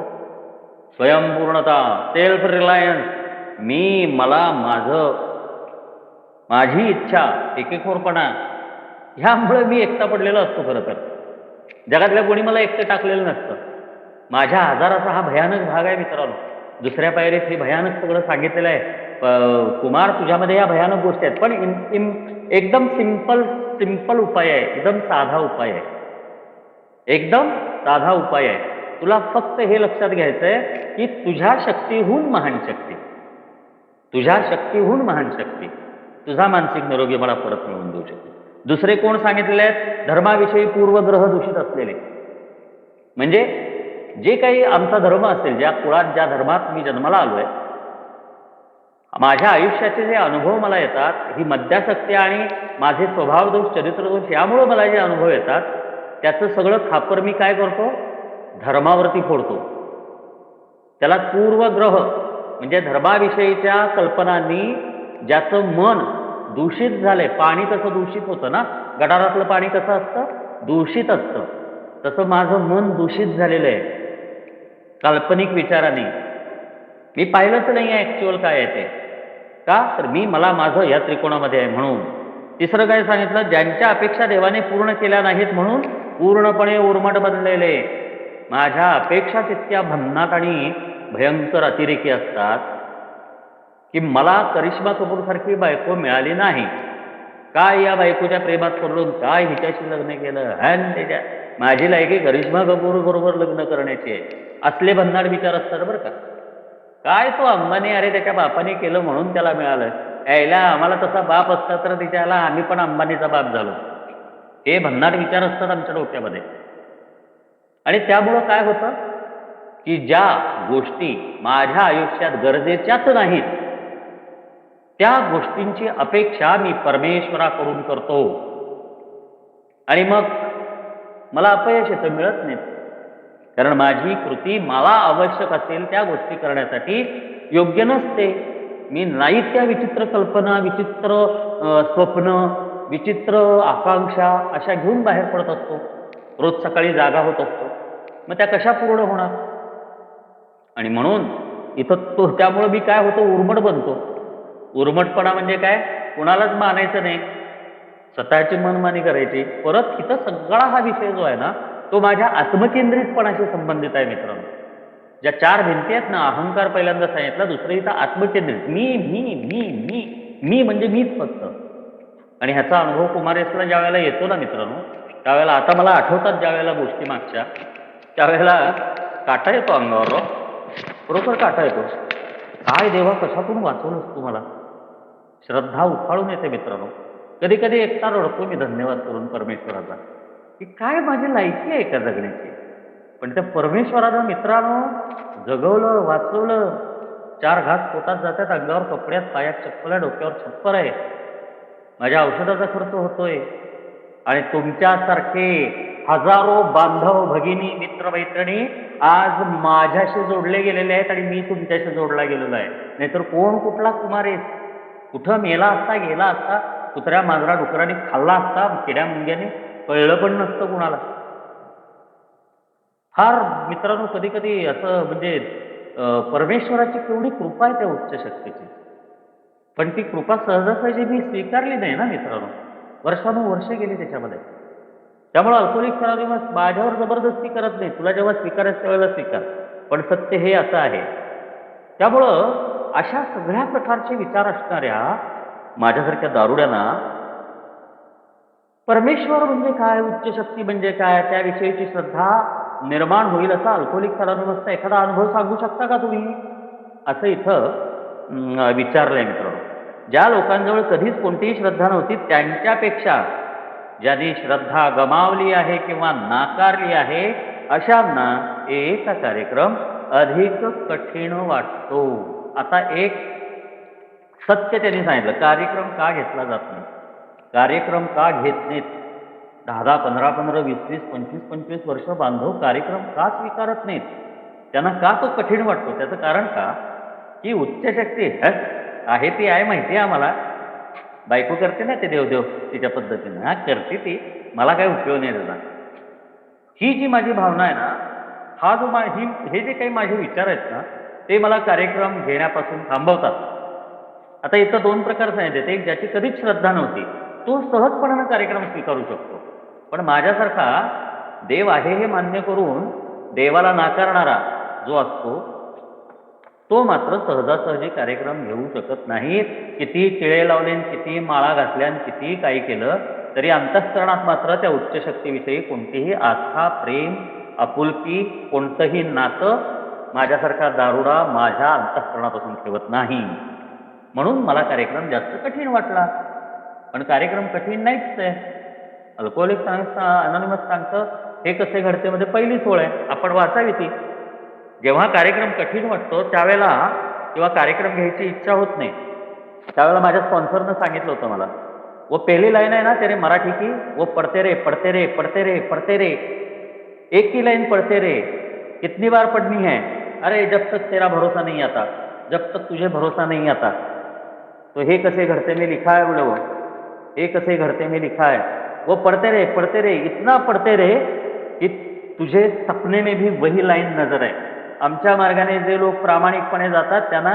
स्वयंपूर्णता, सेल्फ रिलायन्स, मला, माझी इच्छा, एकेखोरपणा, ह्यामुळे मी एकटा पडलेलो असतो. खरं तर जगातल्या कोणी मला एकटं टाकलेलं नसतं. माझ्या आजाराचा हा भयानक भाग आहे मित्रांनो. दुसऱ्या पायरीत हे भयानक सगळं सांगितलेलं आहे. कुमार, तुझ्यामध्ये या भयानक गोष्टी आहेत, पण एकदम सिंपल उपाय आहे, एकदम साधा उपाय आहे, एकदम साधा उपाय आहे. तुला फक्त हे लक्षात घ्यायचंय की तुझ्या शक्तीहून महान शक्ती, तुझ्या शक्तीहून महान शक्ती तुझा मानसिक निरोगी मला परत मिळवून देऊ शकते. दुसरे कोण सांगितलेले आहेत? धर्माविषयी पूर्वग्रह दूषित असलेले, म्हणजे जे काही आमचा धर्म असेल, ज्या कुळात, ज्या धर्मात मी जन्माला आलोय, माझ्या आयुष्याचे जे अनुभव मला येतात, ही मद्यासक्ती आणि माझे स्वभावदोष, चरित्रदोष, यामुळे मला जे अनुभव येतात, त्याचं सगळं खापर मी काय करतो? धर्मावरती फोडतो. त्याला पूर्वग्रह म्हणजे धर्माविषयीच्या कल्पनांनी ज्याचं मन दूषित झालंय. पाणी कसं दूषित होतं ना, गटारातलं पाणी कसं असतं? दूषित असतं. तसं माझं मन दूषित झालेलं आहे काल्पनिक विचाराने. मी पाहिलंच नाही आहे ॲक्च्युअल काय आहे ते. का तर मला, माझं या त्रिकोणामध्ये आहे म्हणून. तिसरं काय सांगितलं? ज्यांच्या अपेक्षा देवाने पूर्ण केल्या नाहीत म्हणून पूर्णपणे उर्मट बनलेले. माझ्या अपेक्षा तितक्या भन्नाट आणि भयंकर अतिरेकी असतात की मला करिश्मा कपूर सारखी बायको मिळाली नाही. काय या बायकोच्या प्रेमात पडून काय हिच्याशी लग्न केलं, हॅन त्याच्या, माझी लायकी करिश्मा कपूर बरोबर लग्न करण्याची आहे, असले भन्नाट विचार असतात बरं का. काय तो अंबानी, अरे त्याच्या बापाने केलं म्हणून त्याला मिळालं, यायला आम्हाला तसा बाप असता तर तिच्याला आम्ही पण अंबानीचा बाप झालो. हे भन्नाट विचार असतात आमच्या डोक्यामध्ये. आणि त्यामुळं काय होतं की ज्या गोष्टी माझ्या आयुष्यात गरजेच्याच नाहीत, त्या गोष्टींची अपेक्षा मी परमेश्वराकडून करतो आणि मग मला अपयश येतं, मिळत नाही. कारण माझी कृती मला आवश्यक असेल त्या गोष्टी करण्यासाठी योग्य नसते. मी नाही त्या विचित्र कल्पना, विचित्र स्वप्न, विचित्र आकांक्षा अशा घेऊन बाहेर पडत असतो. रोज सकाळी जागा होत असतो. मग त्या कशा पूर्ण होणार? आणि म्हणून इथं त्यामुळे मी काय होतो? उर्मट बनतो. उर्मटपणा म्हणजे काय? कुणालाच मानायचं नाही, स्वतःची मनमानी करायची. परत इथं सगळा हा विषय जो आहे ना, तो माझ्या आत्मकेंद्रितपणाशी संबंधित आहे मित्रांनो. ज्या चार भिंती आहेत ना, अहंकार पहिल्यांदा सांगितला, दुसरं इथं आत्मकेंद्रित. मी म्हणजे मीच फक्त. आणि ह्याचा अनुभव कुमारेसला ज्या वेळेला येतो ना मित्रांनो, त्यावेळेला आता मला आठवतात ज्या वेळेला गोष्टी मागच्या, त्यावेळेला काटा येतो अंगावर, बरोबर काटा येतो. काय देवा, कशातून वाचवलंस तू मला? श्रद्धा उफाळून येते मित्रांनो. कधी कधी एकटा रडतो मी धन्यवाद करून परमेश्वराचा, की काय माझी लायकी आहे का जगण्याची. पण त्या परमेश्वरानं मित्रांनो जगवलं, वाचवलं. चार घास पोटात जातात, अंगावर कपड्यात, पायात चप्पल आहे, डोक्यावर छप्पर आहे, माझ्या औषधाचा खर्च होतोय. आणि तुमच्यासारखे हजारो बांधव, भगिनी, मित्रमैत्रिणी आज माझ्याशी जोडले गेलेले आहेत आणि मी तुमच्याशी जोडला गेलेलो आहे. नाहीतर कोण कुठला कुमार आहे? कुठं मेला असता, गेला असता, कुत्र्या, मांजरा, डुकराने खाल्ला असता, किड्या मुंग्याने, कळलं पण नसतं कुणाला. फार मित्रांनो कधी कधी असं म्हणजे परमेश्वराची केवढी कृपा आहे त्या उच्च शक्तीची. पण ती कृपा सहजासहजी मी स्वीकारली नाही ना मित्रांनो. वर्षानुवर्षे गेली त्याच्यामध्ये. त्यामुळे अल्कोहोलिक अनॉनिमस माझ्यावर जबरदस्ती करत नाही. तुला जेव्हा स्वीकारायचं त्यावेळेला स्वीकार. पण सत्य हे असं आहे. त्यामुळं अशा सगळ्या प्रकारचे विचार असणाऱ्या माझ्यासारख्या दारुड्यांना परमेश्वर म्हणजे काय, उच्च शक्ती म्हणजे काय, त्याविषयीची श्रद्धा निर्माण होईल असा अल्कोहोलिक अनॉनिमसचा एखादा अनुभव सांगू शकता का तुम्ही? असं इथं विचारलंय मित्रांनो. ज्या लोकांजवळ कधीच कोणतीही श्रद्धा नव्हती, त्यांच्यापेक्षा ज्यांनी श्रद्धा गमावली आहे किंवा नाकारली आहे, अशांना एक कार्यक्रम अधिक कठीण वाटतो. आता एक सत्य त्यांनी सांगितलं, कार्यक्रम का घेतला जात नाही, कार्यक्रम का घेत नाहीत. 10 15 15 20 20 25 25 वर्ष बांधव कार्यक्रम का स्वीकारत नाहीत? त्यांना का तो कठीण वाटतो? त्याचं कारण का की उच्च शक्ती आहे ती आहे माहिती आहे आम्हाला. बायको करते ना ते देवदेव तिच्या पद्धतीनं, हा करते ती, मला काही उपयोग नाही त्याचा. ही जी माझी भावना आहे ना, हा जो हे जे काही माझे विचार आहेत ना, ते मला कार्यक्रम घेण्यापासून थांबवतात. आता इथं 2 प्रकार सांगितले. एक ज्याची कधीच श्रद्धा नव्हती, तो सहजपणानं कार्यक्रम स्वीकारू शकतो. पण माझ्यासारखा देव आहे हे मान्य करून देवाला नाकारणारा जो असतो, तो मात्र सहजासहजी कार्यक्रम घेऊ शकत नाही. कितीही टिळे लावले, कितीही माळा घातल्या, कितीही काही केलं तरी अंतःकरणात मात्र त्या उच्च शक्तीविषयी कोणतीही आस्था, प्रेम, आपुलकी, कोणतंही नातं माझ्यासारखा दारुडा माझ्या अंतःकरणापासून ठेवत नाही. म्हणून मला कार्यक्रम जास्त कठीण वाटला. पण कार्यक्रम कठीण नाहीच आहे. अल्कोहोलिक अनॉनिमस सांगतं हे कसे घडते मध्ये पहिलीच ओळ आहे, आपण वाचावी ती. जेव्हा कार्यक्रम कठीण वाटतो त्यावेळेला किंवा कार्यक्रम घ्यायची इच्छा होत नाही, त्यावेळेला माझ्या स्पॉन्सरनं सांगितलं होतं मला, वो पहली लाइन है ना तेरे मराठी की, वो पढ़ते रे पढ़ते रे पढ़ते रे पढ़ते रे, एक ही लाइन पढ़ते रे, कितनी बार पढ़नी है? अरे जब तक तेरा भरोसा नहीं आता, जब तक तुझे भरोसा नहीं आता. तो हे कसे घडते में लिखा है बोले, वो हे कसे घडते में लिखा है, वो पढ़ते रे इतना पढ़ते रे कि तुझे सपने में भी वही लाईन नजर आहे. आमच्या मार्गाने जे लोक प्रामाणिकपणे जातात त्यांना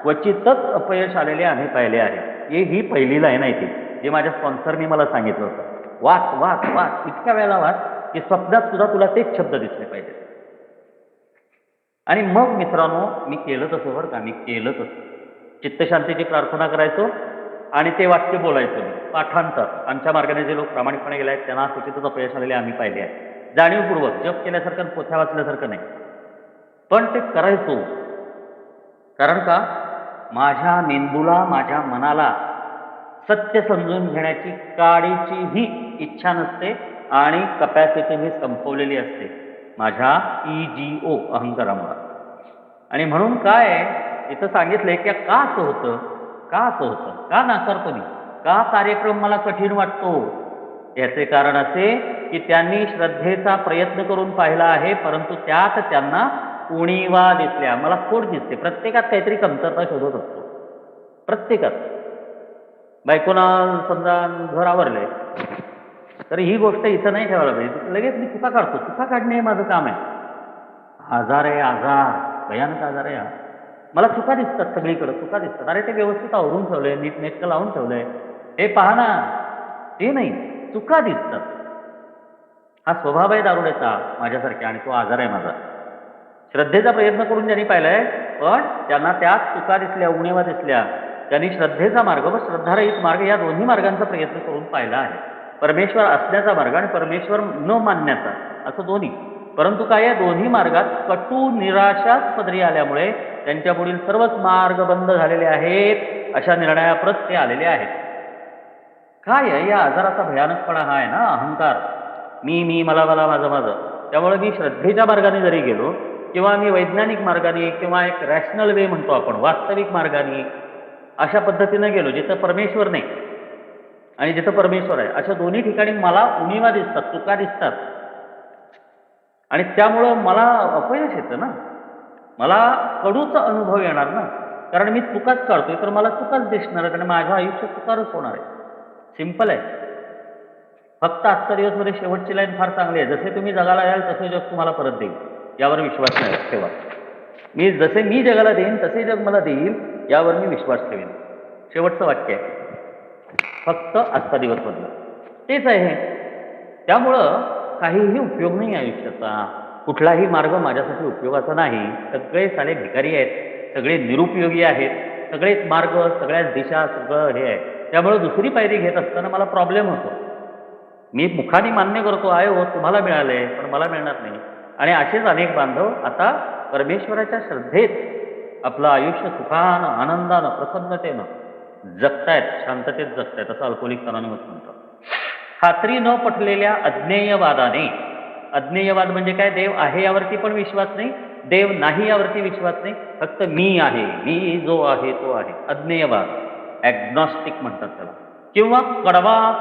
क्वचितच अपयश आलेले आम्ही पाहिले आहे. ही पहिली लाईन आहे ती, जे माझ्या स्पॉन्सरनी मला सांगितलं होतं. वाच वाच वाच, इतक्या वेळेला वाच की स्वप्नात सुद्धा तुला तेच शब्द दिसले पाहिजे. आणि मग मित्रांनो मी केलं तसं, बरं का, मी केलं तसं. चित्तशांतीची प्रार्थना करायचो आणि ते वाक्य बोलायचो मी. पाठांतर, आमच्या मार्गाने जे लोक प्रामाणिकपणे गेले आहेत त्यांना क्वचितच अपयश आलेले आम्ही पाहिले आहे. जाणीवपूर्वक, जप केल्यासारखं, पोथ्या वाचल्यासारखं नाही, पण ते करायचो. कारण का, माझ्या मेंदूला, माझ्या मनाला सत्य समजून घेण्याची काडीचीही इच्छा नसते आणि कपॅसिटी मी संपवलेली असते माझ्या EGO अहंकारामुळे. आणि म्हणून काय इथं सांगितलंय की का असं होतं, का असं होतं, का नाकारतो मी, का कार्यक्रम मला कठीण वाटतो? याचे कारण असे की त्यांनी श्रद्धेचा प्रयत्न करून पाहिला आहे, परंतु त्यात त्यांना उणीवा दिसल्या. मला खोट दिसते. प्रत्येकात काहीतरी कमतरता शोधत असतो, प्रत्येकात. बायकोना समजा घर आवरले तर ही गोष्ट इथं नाही ठेवायला पाहिजे, लगेच मी चुका काढतो. चुका काढणे हे माझं काम आहे. आजार आहे, आजार, भयानक आजार आहे हा. मला चुका दिसतात, सगळीकडे चुका दिसतात. अरे ते व्यवस्थित आवरून ठेवलंय, नीटनेटकं लावून ठेवलंय, हे पहा ना, ते नाही, चुका दिसतात. हा स्वभाव आहे दारुड्याचा माझ्यासारख्या, आणि तो आजार आहे माझा. श्रद्धेचा प्रयत्न करून ज्यांनी पाहिलाय, पण त्यांना त्यात चुका दिसल्या, उणीवा दिसल्या. त्यांनी श्रद्धेचा मार्ग व श्रद्धारहित मार्ग या दोन्ही मार्गांचा प्रयत्न करून पाहिला आहे. परमेश्वर असण्याचा मार्ग आणि परमेश्वर न मानण्याचा, असं दोन्ही. परंतु काय, या दोन्ही मार्गात कटू निराशाच पदरी आल्यामुळे त्यांच्या पुढील सर्वच मार्ग बंद झालेले आहेत. अशा निर्णयाप्रत ते आलेले आहेत. काय आहे या आजाराचा भयानकपणा? हा आहे ना अहंकार. मी मला मला माझं माझं. त्यामुळे मी श्रद्धेच्या मार्गाने जरी गेलो किंवा मी वैज्ञानिक मार्गाने किंवा एक रॅशनल वे म्हणतो आपण, वास्तविक मार्गाने, अशा पद्धतीनं गेलो जिथं परमेश्वर नाही आणि जिथं परमेश्वर आहे, अशा दोन्ही ठिकाणी मला उणीवा दिसतात, चुका दिसतात. आणि त्यामुळं मला अपयश येतं ना, मला कडूचा अनुभव येणार ना, कारण मी चुकाच काढतोय तर मला चुकाच दिसणार आहे आणि माझं आयुष्य चुकारच होणार आहे. सिंपल आहे. फक्त आजचा दिवसमध्ये शेवटची लाईन फार चांगली आहे, जसे तुम्ही जगाला याल तसे जग तुम्हाला परत देईल, यावर विश्वास नाही ठेवा. जसे मी जगाला देईन तसे जग मला देईल, यावर मी विश्वास ठेवेन. शेवटचं वाक्य आहे. फक्त आजचा दिवस बदला, तेच आहे. त्यामुळं काहीही उपयोग नाही आयुष्याचा. कुठलाही मार्ग माझ्यासाठी उपयोगाचा नाही. सगळे साले भिकारी आहेत, सगळे निरुपयोगी आहेत, सगळेच मार्ग, सगळ्याच दिशा, सगळं हे आहे. त्यामुळं दुसरी पायरी घेत असताना मला प्रॉब्लेम होतो. मी मुखाने मान्य करतो आहे, हो तुम्हाला मिळालंय पण मला मिळणार नाही. आणि असेच अनेक बांधव आता परमेश्वराच्या श्रद्धेत आपलं आयुष्य सुखानं, आनंदानं, प्रसन्नतेनं जगतायत, शांततेत जगतायत, असं अल्कोहोलिक अनॉनिमस म्हणतो. खात्री न पटलेल्या अज्ञेयवादाने, अज्ञेयवाद म्हणजे काय, देव आहे यावरती पण विश्वास नाही, देव नाही यावरती विश्वास नाही, फक्त मी आहे, मी जो आहे तो आहे, अज्ञेयवाद, ॲग्नॉस्टिक म्हणतात त्याला. किंवा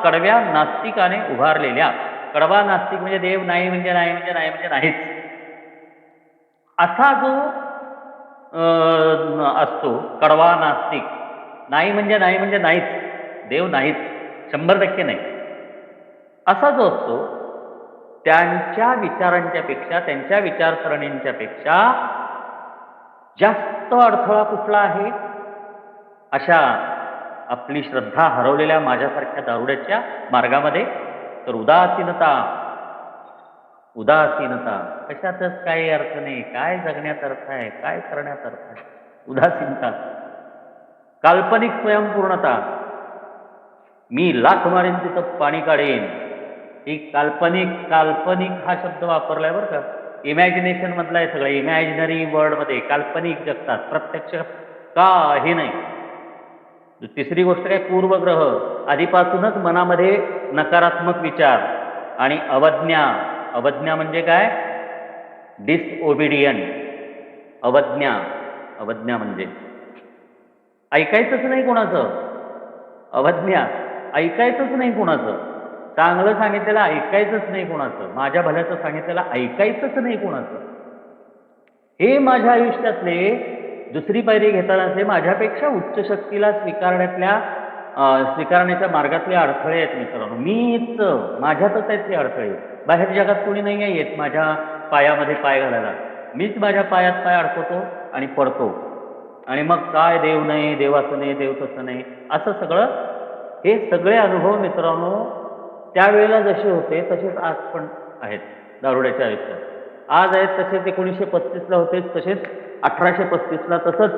कडव्या नास्तिकाने उभारलेल्या कडवा नास्तिक म्हणजे देव नाही म्हणजे नाही म्हणजे नाही म्हणजे नाहीच, असा जो असतो कडवा नास्तिक, नाही म्हणजे नाहीच, देव नाहीच, 100% नाही, असा जो असतो, त्यांच्या विचारांच्या पेक्षा, त्यांच्या विचारसरणींच्या पेक्षा जास्त अडथळा कुठला आहे? अशा आपली श्रद्धा हरवलेल्या माझ्यासारख्या दारुड्याच्या मार्गामध्ये तर उदासीनता. उदासीनता, कशातच काही अर्थ नाही, काय जगण्यात अर्थ आहे, काय करण्यात अर्थ आहे, उदासीनता. काल्पनिक स्वयंपूर्णता, मी लाथ मारेन तिथं पाणी काढेन, ही काल्पनिक, काल्पनिक हा शब्द वापरलाय बरं का, इमॅजिनेशन मधला आहे सगळं, इमॅजिनरी वर्ल्डमध्ये, काल्पनिक जगतात, प्रत्यक्ष काही नाही. तिसरी गोष्ट काय, पूर्वग्रह, आधीपासूनच मनामध्ये नकारात्मक विचार आणि अवज्ञा. अवज्ञा म्हणजे काय? डिसओबिडियंट. अवज्ञा, अवज्ञा म्हणजे ऐकायचंच नाही कोणाचं. अवज्ञा, ऐकायचंच नाही कोणाचं. चांगलं सांगितलेलं ऐकायचंच नाही कोणाचं. माझ्या भल्याचं सांगितलेलं ऐकायचंच नाही कोणाचं. हे माझ्या आयुष्यातले दुसरी पायरी घेतानाचे माझ्यापेक्षा उच्च शक्तीला स्वीकारण्याच्या मार्गातले अडथळे आहेत मित्रांनो. मीच, माझ्यातच आहेत ते अडथळे. बाहेर जगात कोणी नाही आहे येत माझ्या पायामध्ये पाय घालायला. मीच माझ्या पायात पाय अडकवतो आणि पडतो. आणि मग काय देव नाही, देव असं नाही, देव तसं नाही, असं सगळं. हे सगळे अनुभव मित्रांनो त्यावेळेला जसे होते तसेच आज पण आहेत दारुड्याच्या आयुष्यात. आज आहेत तसेच 1935ला होते, तसेच 1835ला, तसंच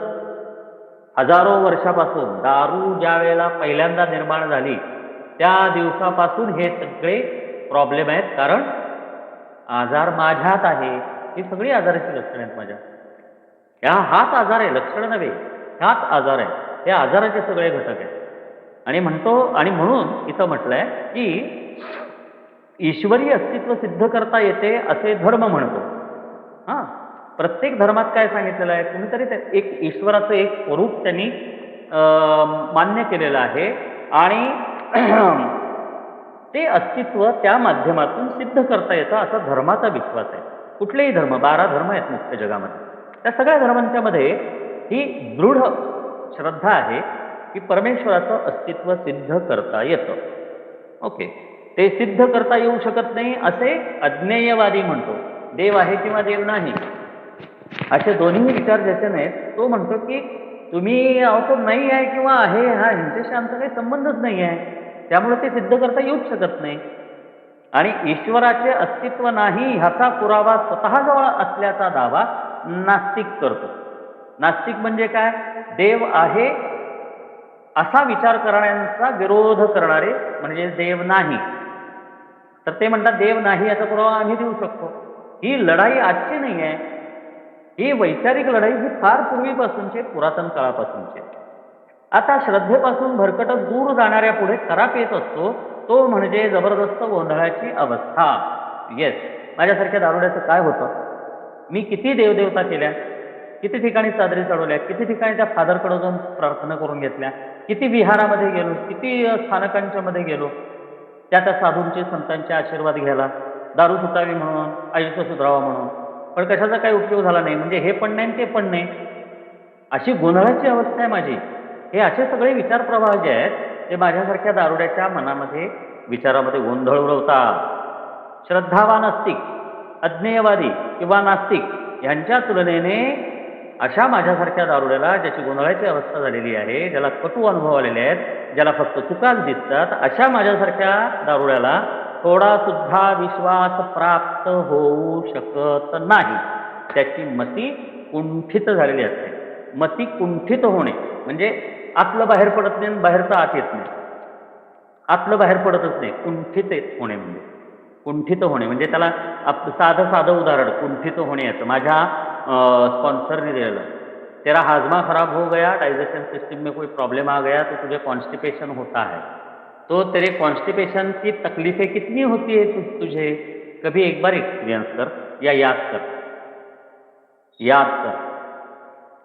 हजारो वर्षापासून. दारू ज्या वेळेला पहिल्यांदा निर्माण झाली त्या दिवसापासून हे सगळे प्रॉब्लेम आहेत. कारण आजार माझ्यात आहे. ही सगळी आजाराची लक्षणं आहेत माझ्या. हाच आजार आहे, लक्षण नव्हे, हाच आजार आहे. हे आजाराचे सगळे घटक आहेत. आणि म्हणून इथं म्हटलंय की ईश्वरी अस्तित्व सिद्ध करता येते असे धर्म म्हणतो. हां, प्रत्येक धर्मात काय सांगितलेलं आहे? कुणीतरी एक ईश्वराचं एक स्वरूप त्यांनी मान्य केलेलं आहे आणि ते अस्तित्व त्या माध्यमातून सिद्ध करता येतं असा धर्माचा विश्वास आहे. कुठलेही धर्म, 12 धर्म आहेत मुख्य जगामध्ये. त्या सगळ्या धर्मांच्या मध्ये ही दृढ श्रद्धा आहे की परमेश्वराचं अस्तित्व सिद्ध करता येतं. ओके, ते सिद्ध करता येऊ शकत नाही असे अज्ञेयवादी म्हणतो. देव आहे किंवा देव नाही असे दोन्ही विचार ज्याचे नाहीत, तो म्हणतो की तुम्ही तो नाही आहे किंवा आहे, हा ह्यांच्याशी आमचा काही संबंधच नाही आहे, त्यामुळे ते सिद्ध करता येऊच शकत नाही. आणि ईश्वराचे अस्तित्व नाही ह्याचा पुरावा स्वतःजवळ असल्याचा दावा नास्तिक करतो. नास्तिक म्हणजे काय? देव आहे असा विचार करण्याचा विरोध करणारे म्हणजे देव नाही. तर ते म्हणतात देव नाही याचा पुरावा आम्ही देऊ शकतो. ही लढाई आजची नाही आहे, ही वैचारिक लढाई ही फार पूर्वीपासूनची, पुरातन काळापासूनची. आता श्रद्धेपासून भरकटत दूर जाणाऱ्या पुढे खराब येत असतो, तो म्हणजे जबरदस्त गोंधळाची अवस्था. येस, माझ्यासारख्या दारुड्याचं काय होतं? मी किती देवदेवता केल्या, किती ठिकाणी चादरी चढवल्या, किती ठिकाणी त्या फादरकडे जाऊन प्रार्थना करून घेतल्या, किती विहारामध्ये गेलो, किती स्थानकांच्या मध्ये गेलो त्या साधूंचे, संतांचे आशीर्वाद घ्यायला, दारू सुटावी म्हणून, आयुष्य सुधारावं म्हणून. पण कशाचा काही उपयोग झाला नाही. म्हणजे हे पण नाही ते पण नाही, अशी गोंधळाची अवस्था आहे माझी. हे असे सगळे विचार प्रवाह जे आहेत ते माझ्यासारख्या दारुड्याच्या मनामध्ये, विचारामध्ये गोंधळ उडवतात. श्रद्धावान नास्तिक, अज्ञेयवादी किंवा नास्तिक यांच्या तुलनेने अशा माझ्यासारख्या दारुड्याला, ज्याची गोंधळाची अवस्था झालेली आहे, ज्याला कटू अनुभव आलेले आहेत, ज्याला फक्त चुकाच दिसतात, अशा माझ्यासारख्या दारुड्याला थोडा सुद्धा विश्वास प्राप्त होऊ शकत नाही. त्याची मती कुंठित झालेली असते. मती कुंठित होणे म्हणजे आतलं बाहेर पडत नाही, बाहेरचं आत येत नाही, आतलं बाहेर पडतच नाही. कुंठित होणे म्हणजे, कुंठित होणे म्हणजे त्याला साधं उदाहरण कुंठित होणे याचं माझ्या स्पॉन्सरने दिलेलं. तेरा हाजमा खराब हो गया, डाइजेशन सिस्टम में कोई प्रॉब्लम आ गया, तो तुझे कॉन्स्टिपेशन होता है. तो तेरे कॉन्स्टिपेशन की तकलीफें कितनी होती है तुझे कभी एक बार एक्सपीरियंस कर या याद कर. याद कर,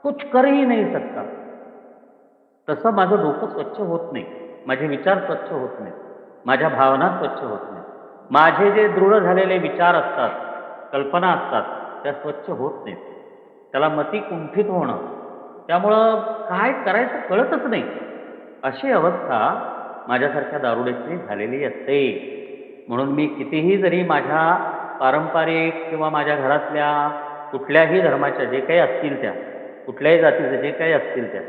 कुछ कर ही नहीं सकता. तसं माझं डोकं स्वच्छ होत नाही, माझे विचार स्वच्छ होत नाही, माझ्या भावना स्वच्छ होत नाही. माझे जे दृढ झालेले विचार असतात, कल्पना असतात, त्या स्वच्छ होत नाहीत. त्याला मती कुंठित होणं, त्यामुळं काय करायचं कळतच नाही. अशी अवस्था माझ्यासारख्या दारुड्याची झालेली असते. म्हणून मी कितीही जरी माझ्या पारंपरिक किंवा माझ्या घरातल्या कुठल्याही धर्माच्या जे काही असतील त्या, कुठल्याही जातीचे जे काही असतील त्या,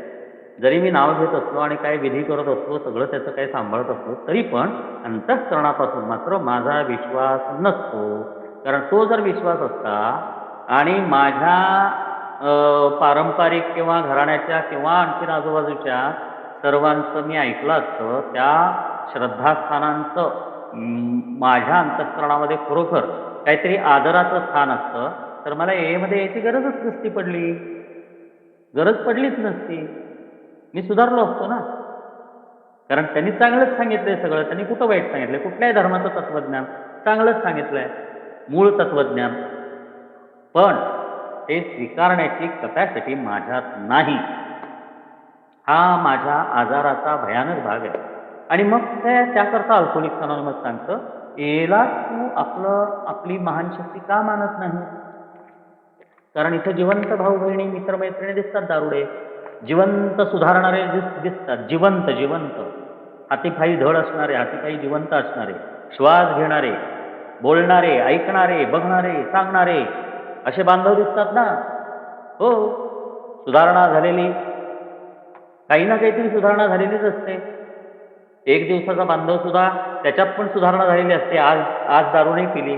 जरी मी नाव घेत असलो आणि काही विधी करत असलो, सगळं त्याचं काही सांभाळत असलो, तरी पण अंतःकरणापासून मात्र माझा विश्वास नसतो. कारण तो जर विश्वास असता आणि माझ्या पारंपरिक किंवा घराण्याच्या किंवा आणखीन आजूबाजूच्या सर्वांचं मी ऐकलं असतं, त्या श्रद्धास्थानांचं माझ्या अंतःकरणामध्ये खरोखर काहीतरी आदराचं स्थान असतं, तर मला मध्ये याची गरजच नसती पडली. गरज पडलीच नसती. मी सुधारलो असतो ना. कारण त्यांनी चांगलंच सांगितलंय सगळं. त्यांनी कुठं वाईट सांगितलंय? कुठल्याही धर्माचं तत्वज्ञान चांगलंच सांगितलंय, मूळ तत्वज्ञान. पण ते स्वीकारण्याची कपॅसिटी माझ्यात नाही. हा माझ्या आजाराचा भयानक भाग आहे. आणि मग त्याकरता अल्कोहोलिक्स अनॉनिमस सांगतं, याला तू आपली महान शक्ती का मानत नाही? कारण इथं जिवंत भाऊ बहिणी मित्रमैत्रिणी दिसतात दारुडे, जिवंत सुधारणारे दिसतात, जिवंत जिवंत हातीपायी धड असणारे, हातीपायी जिवंत असणारे, श्वास घेणारे, बोलणारे, ऐकणारे, बघणारे, सांगणारे असे बांधव दिसतात ना. हो, सुधारणा झालेली, काही ना काहीतरी सुधारणा झालेलीच असते. एक दिवसाचा बांधव सुद्धा त्याच्यात पण सुधारणा झालेली असते. आज दारू नाही पिली,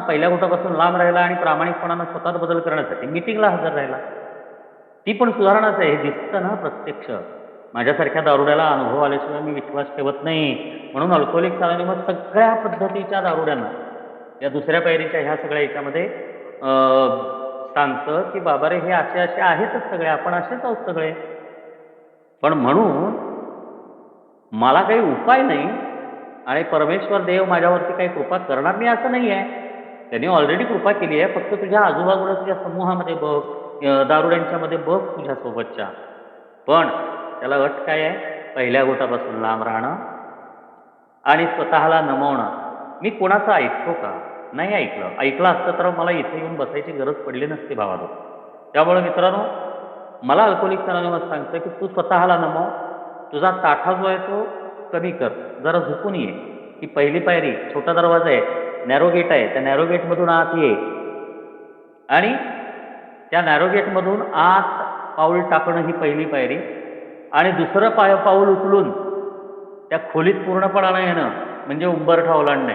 पहिल्या गोष्टापासून लांब राहिला आणि प्रामाणिकपणानं स्वतःत बदल करण्यासाठी मीटिंगला हजर राहिला, ती पण सुधारणाच आहे. हे दिसतं ना प्रत्यक्ष. माझ्यासारख्या दारुड्याला अनुभव आल्याशिवाय मी विश्वास ठेवत नाही. म्हणून अल्कोहोलिक्स अनॉनिमस सगळ्या पद्धतीच्या दारुड्यांना या दुसऱ्या पायरीच्या ह्या सगळ्या याच्यामध्ये सांगतं की बाबा रे, हे असे असे आहेतच सगळे, आपण असेच आहोत सगळे. पण म्हणून मला काही उपाय नाही आणि परमेश्वर देव माझ्यावरती काही कृपा करणार नाही असं नाही आहे. त्यांनी ऑलरेडी कृपा केली आहे. फक्त तुझ्या आजूबाजूला तुझ्या समूहामध्ये बघ, दारुड्यांच्यामध्ये बघ तुझ्यासोबतच्या. पण त्याला अट काय आहे? पहिल्या गोटापासून लांब राहणं आणि स्वतःला नमवणं. मी कोणाचं ऐकतो का? नाही ऐकलं. ऐकलं असतं तर मला इथे येऊन बसायची गरज पडली नसती भावानो. त्यामुळे मित्रांनो, मला अल्कोहोलिक्स अनॉनिमस सांगतं की तू स्वतःला नमव, तुझा ताठा जो आहे तो कमी कर, जरा झुकून ये. ही पहिली पायरी, छोटा दरवाजा आहे, नॅरो गेट आहे, त्या नॅरो गेटमधून आत ये आणि त्या नॅरो गेटमधून आत पाऊल टाकणं ही पहिली पायरी. आणि दुसरं पाऊल उचलून त्या खोलीत पूर्णपणानं येणं म्हणजे उंबरठा ओलांडणे.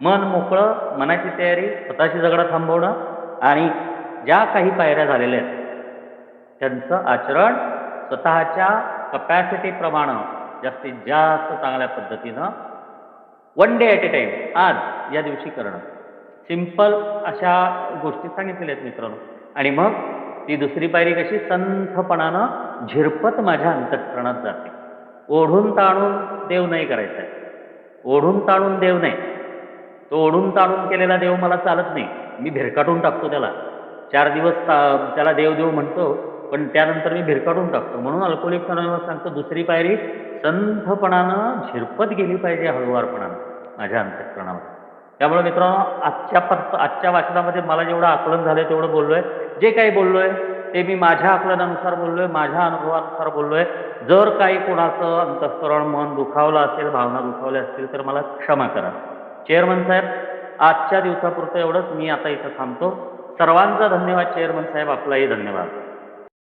मन मोकळं, मनाची तयारी, स्वतःची झगडा थांबवणं आणि ज्या काही पायऱ्या झालेल्या आहेत त्यांचं आचरण स्वतःच्या कपॅसिटीप्रमाणे जास्तीत जास्त चांगल्या पद्धतीनं 1 डे ॲट ए टाईम, आज या दिवशी करणं. सिंपल अशा गोष्टी सांगितलेल्या आहेत मित्रांनो. आणि मग ती दुसरी पायरी कशी? संथपणानं झिरपत माझ्या अंतःकरणात जाते. ओढून ताणून देव नाही करायचा आहे. ओढून ताणून देव नाही. तो ओढून ताणून केलेला देव मला चालत नाही. मी भिरकाटून टाकतो त्याला. 4 दिवस त्याला देव देव म्हणतो, पण त्यानंतर मी भिरकाटून टाकतो. म्हणून अल्कोहोलिक्स अनॉनिमस सांगतो, दुसरी पायरी संथपणानं झिरपत गेली पाहिजे, हळुवारपणानं माझ्या अंतःकरणावर. त्यामुळे मित्रांनो, आजच्या वाचनामध्ये मला जेवढं आकलन झालं तेवढं बोललोय. जे काही बोललोय ते मी माझ्या आकलनानुसार बोललोय, माझ्या अनुभवानुसार बोललोय. जर काही कोणाचं अंतःकरण, मन दुखावलं असेल, भावना दुखावल्या असतील तर मला क्षमा करा. चेअरमन साहेब, आजच्या दिवसापुरतं एवढंच. मी आता इथं थांबतो. सर्वांचा धन्यवाद चेअरमन साहेब, आपलाही धन्यवाद.